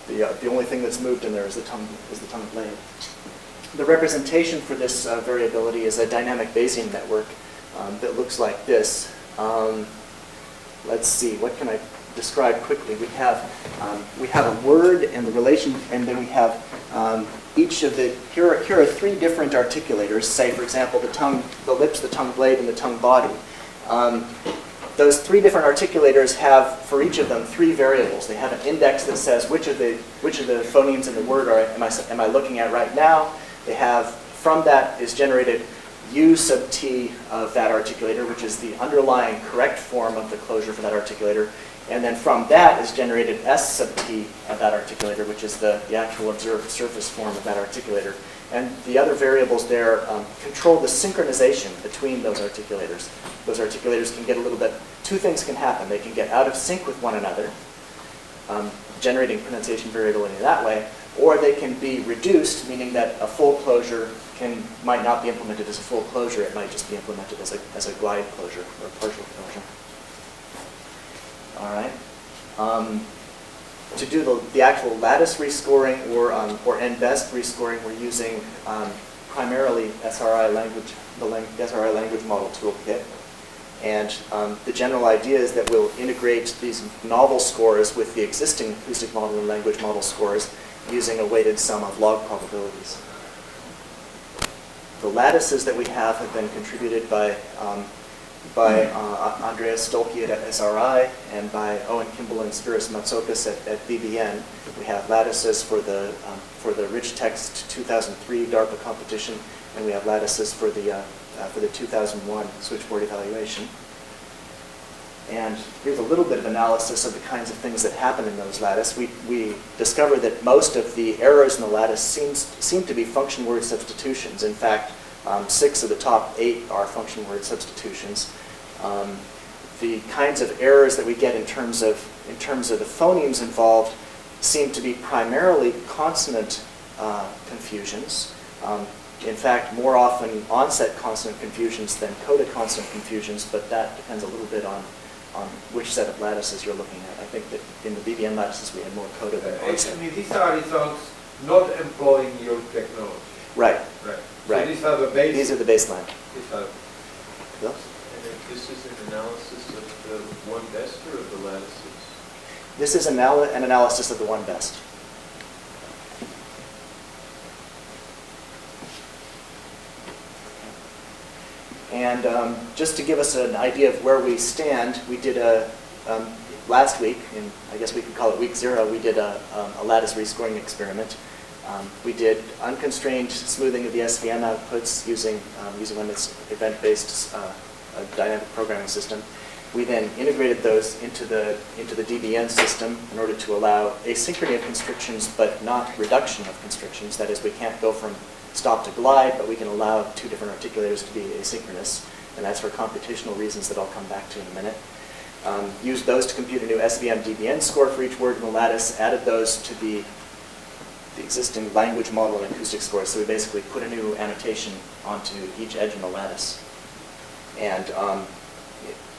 The only thing that's moved in there is the tongue blade. The representation for this variability is a dynamic Bayesian network that looks like this. Let's see, what can I describe quickly? We have a word and the relation, and then we have each of the, here are 3 different articulators, say for example the lips, the tongue blade, and the tongue body. Those 3 different articulators have, for each of them, 3 variables. They have an index that says which of the phonemes in the word am I looking at right now. They have, from that is generated U sub t of that articulator, which is the underlying correct form of the closure for that articulator. And then from that is generated S sub t of that articulator, which is the actual observed surface form of that articulator. And the other variables there control the synchronization between those articulators. Those articulators can get a little bit, 2 things can happen. They can get out of sync with one another, generating pronunciation variability that way, or they can be reduced, meaning that a full closure might not be implemented as a full closure. It might just be implemented as a glide closure or a partial closure. All right. To do the actual lattice rescoring or n-best rescoring, we're using primarily SRI language, the SRI language model toolkit. And the general idea is that we'll integrate these novel scores with the existing acoustic model and language model scores using a weighted sum of log probabilities. The lattices that we have been contributed by Andreas Stolke at SRI and by Owen Kimball and Spiros Matsoukas at BBN. We have lattices for the Rich Text 2003 DARPA competition, and we have lattices for the 2001 switchboard evaluation. And here's a little bit of analysis of the kinds of things that happen in those lattice. We discovered that most of the errors in the lattice seem to be function word substitutions. In fact, 6 of the top 8 are function word substitutions. The kinds of errors that we get in terms of the phonemes involved seem to be primarily consonant confusions. In fact, more often onset consonant confusions than coda consonant confusions, but that depends a little bit on which set of lattices you're looking at. I think that in the BBN lattices we had more coda than onset. I mean, these are results not employing your technology. Right. Right. Right. So these are the base. These are the baseline. These are, Yes? And if this is an analysis of the one best or of the lattices? This is an analysis of the one best. And just to give us an idea of where we stand, we did last week, and I guess we could call it week 0, we did a lattice rescoring experiment. We did unconstrained smoothing of the SVM outputs using one that's event-based dynamic programming system. We then integrated those into the DBN system in order to allow asynchrony of constrictions, but not reduction of constrictions. That is, we can't go from stop to glide, but we can allow 2 different articulators to be asynchronous, and that's for computational reasons that I'll come back to in a minute. Used those to compute a new SVM DBN score for each word in the lattice, added those to the existing language model and acoustic scores, so we basically put a new annotation onto each edge in the lattice. And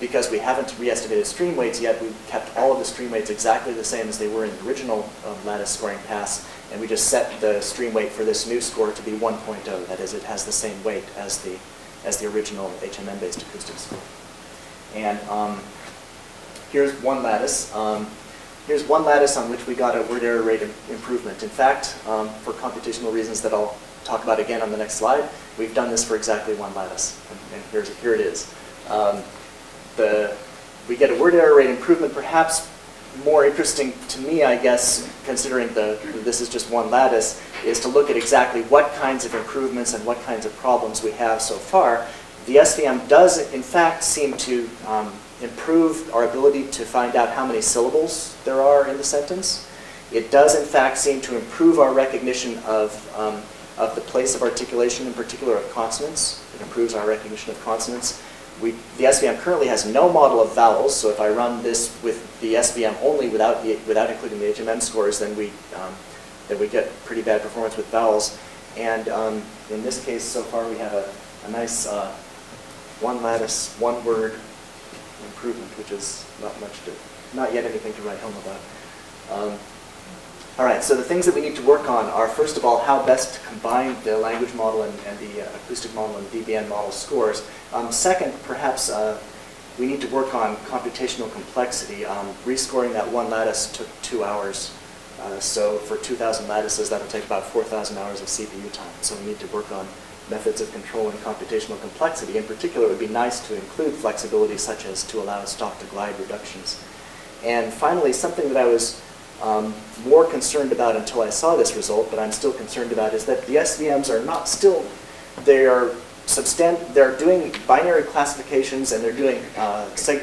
because we haven't re-estimated stream weights yet, we've kept all of the stream weights exactly the same as they were in the original lattice scoring pass, and we just set the stream weight for this new score to be 1.0. That is, it has the same weight as the original HMM-based acoustic score. And here's one lattice. Here's one lattice on which we got a word error rate improvement. In fact, for computational reasons that I'll talk about again on the next slide, we've done this for exactly one lattice, and here it is. We get a word error rate improvement. Perhaps more interesting to me, I guess, considering this is just one lattice, is to look at exactly what kinds of improvements and what kinds of problems we have so far. The SVM does, in fact, seem to improve our ability to find out how many syllables there are in the sentence. It does, in fact, seem to improve our recognition of the place of articulation, in particular of consonants. It improves our recognition of consonants. The SVM currently has no model of vowels, so if I run this with the SVM only without including the HMM scores, then we get pretty bad performance with vowels. And in this case, so far, we have a nice one lattice, one word improvement, which is not yet anything to write home about. All right, so the things that we need to work on are, first of all, how best to combine the language model and the acoustic model and the DBN model scores. Second, perhaps we need to work on computational complexity. Rescoring that one lattice took 2 hours. So for 2,000 lattices, that'll take about 4,000 hours of CPU time. So we need to work on methods of controlling computational complexity. In particular, it would be nice to include flexibility such as to allow stop-to-glide reductions. And finally, something that I was more concerned about until I saw this result, but I'm still concerned about, is that the SVMs are not still, they're doing binary classifications and they're doing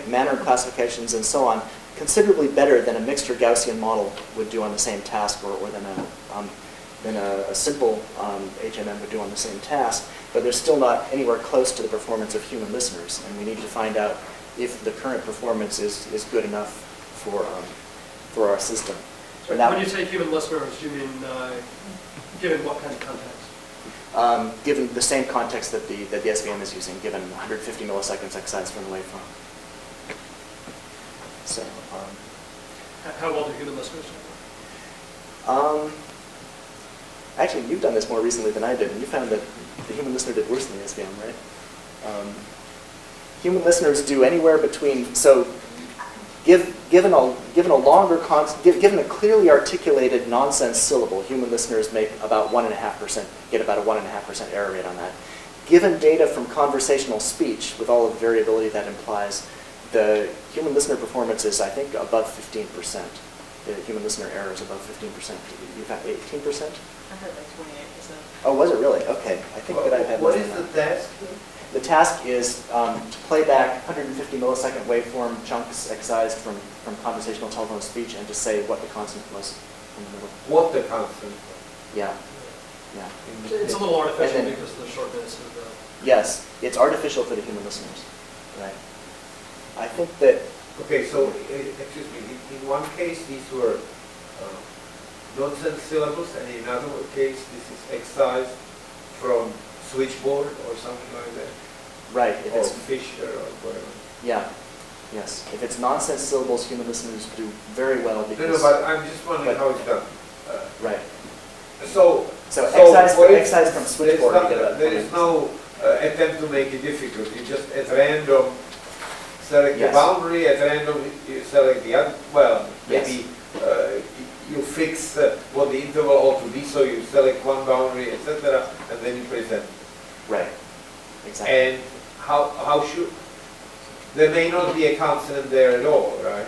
manner classifications and so on considerably better than a mixture Gaussian model would do on the same task, or than a simple HMM would do on the same task, but they're still not anywhere close to the performance of human listeners, and we need to find out if the current performance is good enough for our system. When you say human listeners, do you mean given what kind of context? Given the same context that the SVM is using, given 150 milliseconds excised from the waveform. So, how well do human listeners do? Actually, you've done this more recently than I did, and you found that the human listener did worse than the SVM, right? Human listeners do anywhere between, so given a clearly articulated nonsense syllable, human listeners make about 1.5%, get about a 1.5% error rate on that. Given data from conversational speech, with all of the variability that implies, the human listener performance is, I think, above 15%. The human listener error is above 15%. You've had 18%? I had like 28%. Oh, was it really? Okay. I think that I've had What less is than the that. task? The task is to play back 150 millisecond waveform chunks excised from conversational telephone speech and to say what the consonant was in the middle. What the constant? Yeah, yeah. It's a little artificial And then- because of the shortness of the... Yes, it's artificial for the human listeners, right? I think that, Okay, so, excuse me, in one case these were nonsense syllables, and in another case this is excised from switchboard or something like that, right, if or it's, Fisher or whatever. yeah, yes. If it's nonsense syllables, human listeners do very well No, because... no, but I'm just wondering but- how it's done. Right. So excise what if excise from switchboard to get that. there is no attempt to make it difficult. You just at random select the Yes. boundary, at random you select the other, well, Yes. maybe you fix what the interval ought to be, so you select one boundary, etc., and then you present. Right, exactly. And how should, there may not be a consonant there at all, right?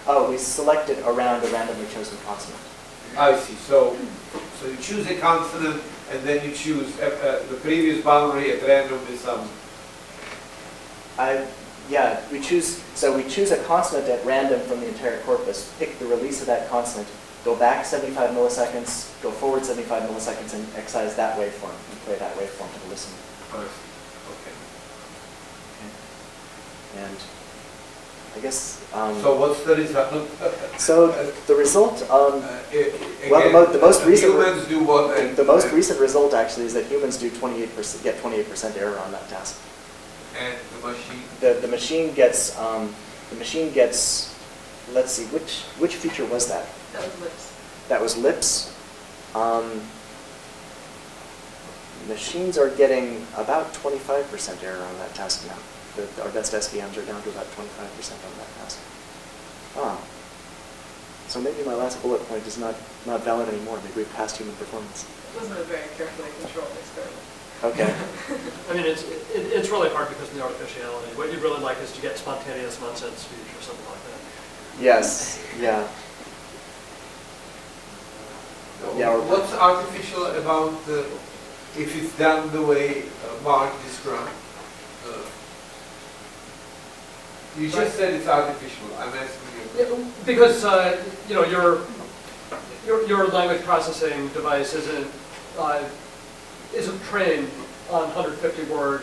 Oh, we selected around a randomly chosen consonant. I see. So you choose a consonant, and then you choose the previous boundary at random with some. Yeah, we choose a consonant at random from the entire corpus, pick the release of that consonant, go back 75 milliseconds, go forward 75 milliseconds, and excise that waveform, and play that waveform to the listener. Okay. And I guess... So what's the result? so the result, well, Again, the most recent... humans do what? And, The most recent result actually is that humans do 28%, get 28% error on that task. and the machine. The machine gets, let's see, which feature was that? That was lips. That was lips. Machines are getting about 25% error on that task now. Our best SVMs are down to about 25% on that task. So maybe my last bullet point is not valid anymore. Maybe we've passed human performance. It wasn't a very carefully controlled experiment. Okay. I mean, it's really hard because of the artificiality. What you'd really like is to get spontaneous nonsense speech or something like that. Yes. Yeah. Yeah, or- What's artificial about if it's done the way Mark described? You just said it's artificial. I'm asking you. Because you know your language processing device isn't trained on 150 word.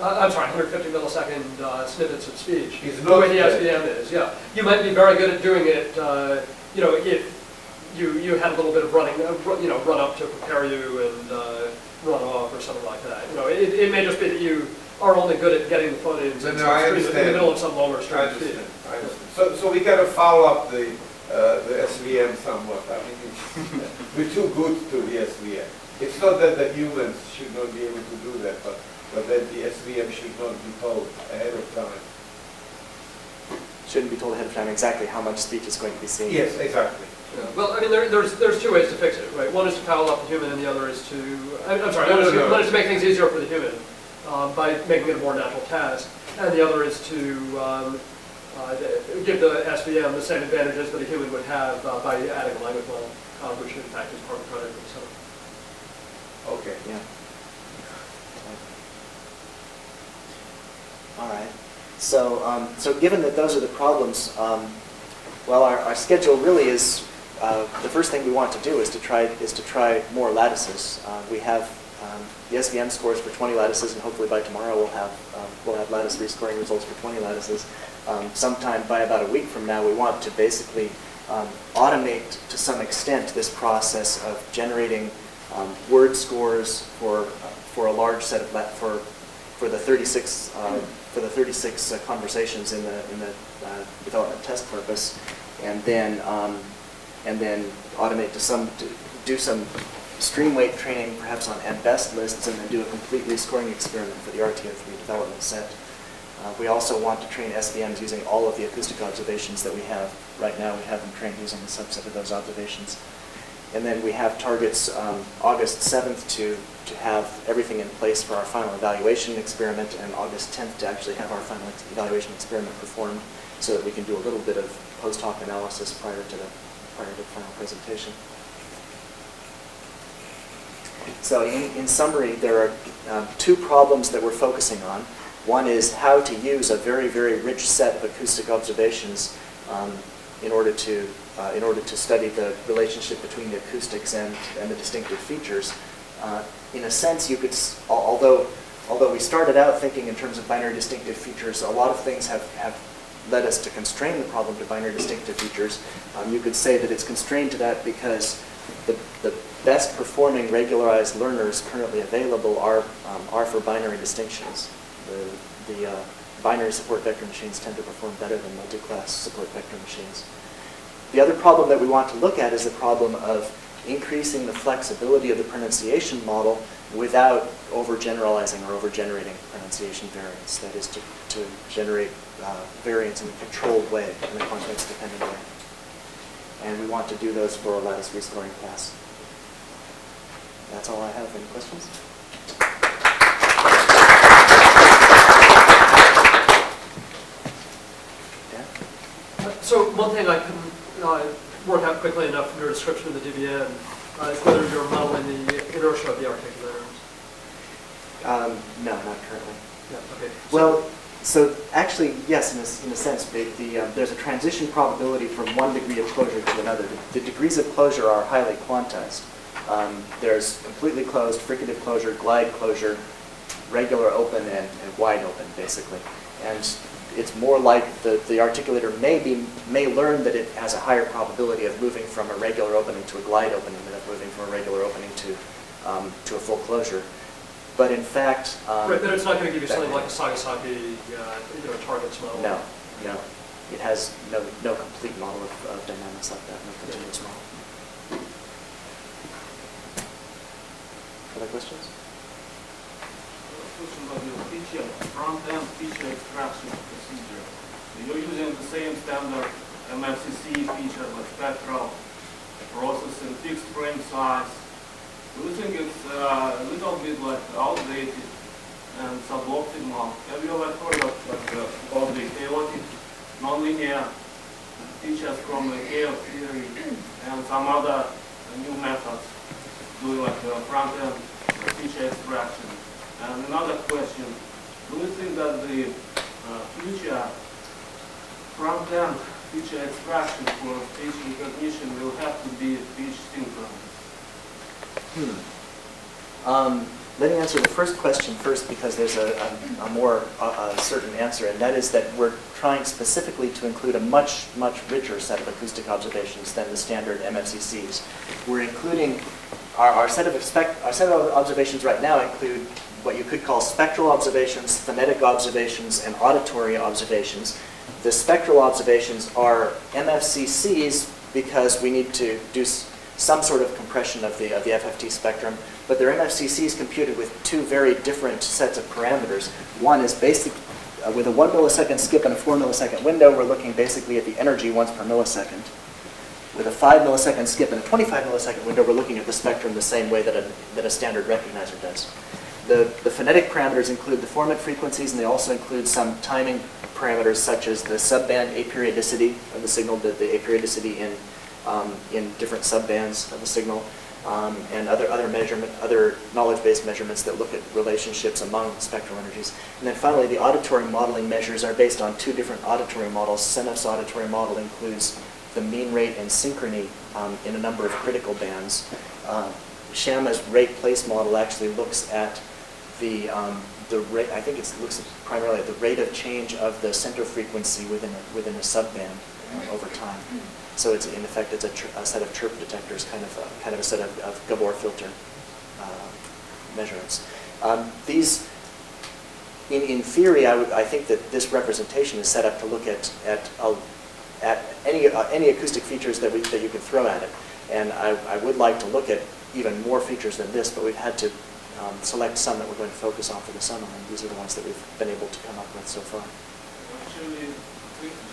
I'm sorry, 150 millisecond snippets of speech. It's The way not the that. SVM is, yeah. You might be very good at doing it. You know, if you had a little bit of running, run up to prepare you and run off or something like that. You know, it may just be that you are only good at getting the phonemes No, in no, I the understand. middle of some longer I string of speech. understand. I understand. So we got to foul up the SVM somewhat. I mean, we're too good to the SVM. It's not that the humans should not be able to do that, but that the SVM should not be told ahead of time. Shouldn't be told ahead of time exactly how much speech is going to be seen. Yes, exactly. Yeah. Well, I mean, there's two ways to fix it, right? One is to foul up the human, and the other is to I'm sorry, No, one, is no, to, no. one is to make things easier for the human by making it a more natural task, and the other is to give the SVM the same advantages that a human would have by adding a language model, which in fact is part of the project itself. Okay. Yeah. All right. So, so given that those are the problems, well, our schedule really is the first thing we want to do is to try more lattices. We have the SVM scores for 20 lattices, and hopefully by tomorrow we'll have lattice rescoring results for 20 lattices. Sometime by about a week from now, we want to basically automate to some extent this process of generating word scores for a large set of for the 36 conversations in the development test corpus, and then automate to do some stream weight training, perhaps on best lists, and then do a complete rescoring experiment for the RTO3 development set. We also want to train SVMs using all of the acoustic observations that we have. Right now we have them trained using a subset of those observations. And then we have targets August 7th to have everything in place for our final evaluation experiment, and August 10th to actually have our final evaluation experiment performed so that we can do a little bit of post hoc analysis prior to the final presentation. So in summary, there are two problems that we're focusing on. One is how to use a very, very rich set of acoustic observations in order to study the relationship between the acoustics and the distinctive features. In a sense, you could, although we started out thinking in terms of binary distinctive features, a lot of things have led us to constrain the problem to binary distinctive features. You could say that it's constrained to that because the best performing regularized learners currently available are for binary distinctions. The binary support vector machines tend to perform better than multi-class support vector machines. The other problem that we want to look at is the problem of increasing the flexibility of the pronunciation model without overgeneralizing or overgenerating pronunciation variance. That is, to generate variance in a controlled way, in a context-dependent way. And we want to do those for a lattice rescoring class. That's all I have. Any questions? Dan? So one thing I couldn't work out quickly enough from your description of the DBN is whether you're modeling the inertia of the articulators. No, not currently. Yeah, okay. Well, so actually, yes, in a sense, there's a transition probability from one degree of closure to another. The degrees of closure are highly quantized. There's completely closed, fricative closure, glide closure, regular open, and wide open, basically. And it's more like the articulator may learn that it has a higher probability of moving from a regular opening to a glide opening than of moving from a regular opening to a full closure. But in fact, right, but it's not going to give you something like a Sagasaki targets model. No, no. It has no complete model of dynamics like that, no continuous model. Other questions? Question about your feature, front-end feature extraction procedure. You're using the same standard MFCC feature, like spectral processing, fixed frame size. Do you think it's a little bit like outdated and suboptimal? Have you ever heard of about the chaotic nonlinear features from the chaos theory and some other new methods doing like front-end feature extraction? And another question, do you think that the future front-end feature extraction for speech recognition will have to be speech synchronous? Let me answer the first question first because there's a more certain answer, and that is that we're trying specifically to include a much, much richer set of acoustic observations than the standard MFCCs. We're including, our set of observations right now include what you could call spectral observations, phonetic observations, and auditory observations. The spectral observations are MFCCs because we need to do some sort of compression of the FFT spectrum, but they're MFCCs computed with two very different sets of parameters. One is basic, with a 1 millisecond skip and a 4 millisecond window, we're looking basically at the energy once per millisecond. With a 5 millisecond skip and a 25 millisecond window, we're looking at the spectrum the same way that a standard recognizer does. The phonetic parameters include the formant frequencies, and they also include some timing parameters such as the subband aperiodicity of the signal, the aperiodicity in different subbands of the signal, and other knowledge-based measurements that look at relationships among spectral energies. And then finally, the auditory modeling measures are based on two different auditory models. CENF's auditory model includes the mean rate and synchrony in a number of critical bands. Sciama's rate place model actually looks at the rate. I think it looks primarily at the rate of change of the center frequency within a subband over time. So it's in effect it's a set of chirp detectors, kind of a set of Gabor filter measurements. These, in theory, I think that this representation is set up to look at any acoustic features that you could throw at it. And I would like to look at even more features than this, but we've had to select some that we're going to focus on for the summer, and these are the ones that we've been able to come up with so far. Actually,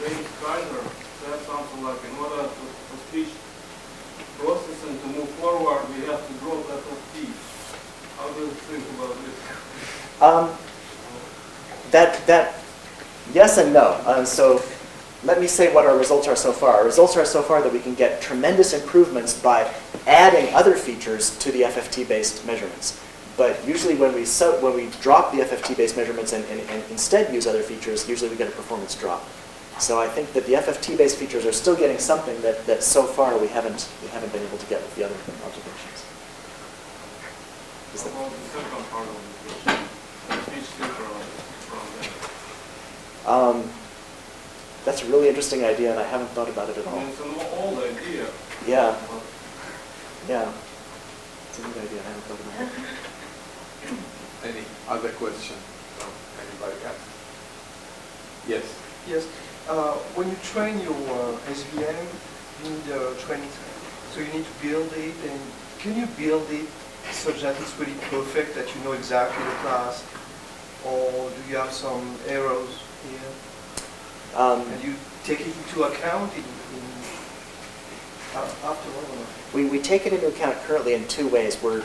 James Kaiser said something like, in order for speech processing to move forward, we have to drop FFT. How do you think about this? That yes and no. So let me say what our results are so far. Our results are so far that we can get tremendous improvements by adding other features to the FFT-based measurements. But usually when we drop the FFT-based measurements and instead use other features, usually we get a performance drop. So I think that the FFT-based features are still getting something that so far we haven't been able to get with the other observations. Is that- Well, the second part of the question, which different from that? That's a really interesting idea, and I haven't thought about it at I all. mean, it's an old idea. Yeah, but yeah. It's a good idea, I haven't thought about it. Any other question from anybody else? Yes. Yes. When you train your SVM, you need a training time. So you need to build it, and can you build it such that it's really perfect, that you know exactly the class? Or do you have some errors here? And you take it into account after all? We take it into account currently in two ways. We're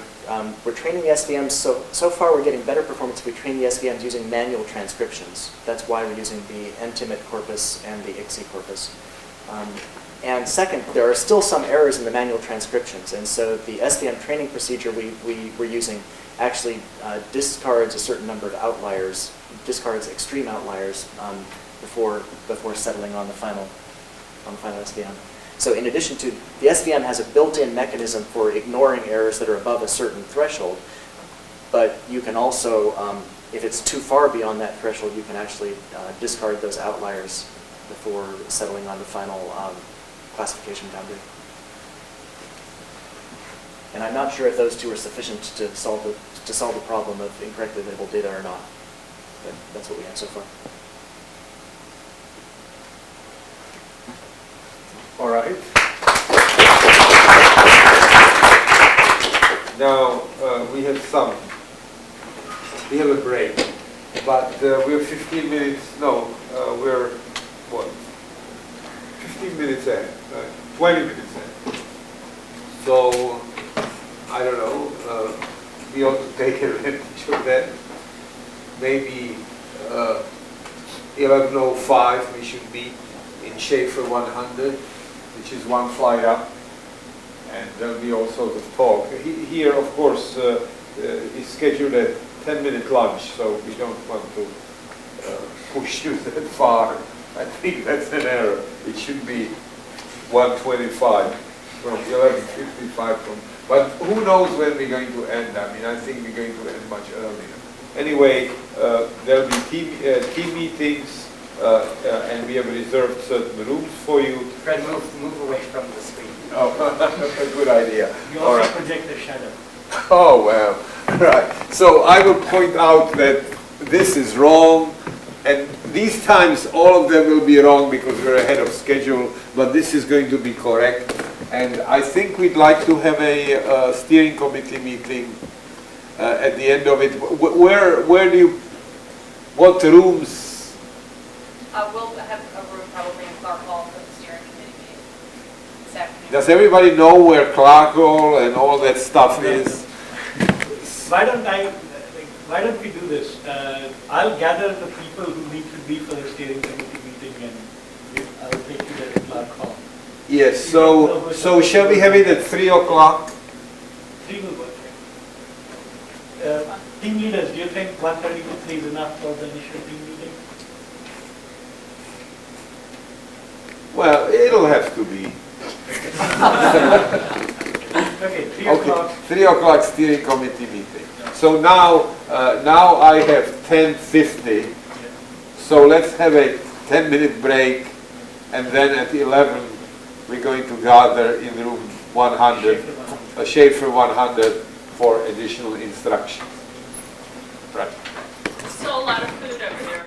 training the SVMs, so far we're getting better performance if we train the SVMs using manual transcriptions. That's why we're using the NTIMIT corpus and the ICSI corpus. And second, there are still some errors in the manual transcriptions, and so the SVM training procedure we're using actually discards a certain number of outliers, discards extreme outliers before settling on the final SVM. So in addition to, the SVM has a built-in mechanism for ignoring errors that are above a certain threshold, but you can also, if it's too far beyond that threshold, you can actually discard those outliers before settling on the final classification boundary. And I'm not sure if those two are sufficient to solve the problem of incorrectly labeled data or not, but that's what we have so far. All right. Now, we have a break, but we're 15 minutes, we're, 15 minutes ahead, 20 minutes ahead. So, I don't know, we ought to take advantage of that. Maybe 11:05 we should be in Schaefer 100, which is one flight up, and there'll be all sorts of talk. Here, of course, is scheduled a 10-minute lunch, so we don't want to push you that far. I think that's an error. It should be 1:25 from 11:55 from. But who knows when we're going to end? I mean, I think we're going to end much earlier. Anyway, there'll be team meetings. And we have reserved certain rooms for you. Fred, move away from the screen. Oh, a good idea. You All also right. project the shadow. Oh, well, right. So I will point out that this is wrong, and these times all of them will be wrong because we're ahead of schedule, but this is going to be correct. And I think we'd like to have a steering committee meeting at the end of it. Where do you, what rooms? We'll have a room probably in Clark Hall for the steering committee meeting this afternoon. Does everybody know where Clark Hall and all that stuff is? Why don't we do this? I'll gather the people who need to be for the steering committee meeting, and I'll take you there to Clark Hall. Yes, so shall we have it at 3 o'clock? 3 will work. Team leaders, do you think 1:30 to 3 is enough for the initial team meeting? Well, it'll have to be. Okay, 3 o'clock. 3 o'clock steering committee meeting. So now I have 10:50. So let's have a 10-minute break, and then at 11 we're going to gather in room 100, Schaefer 100 for additional instructions. Right. Still a lot of food over there.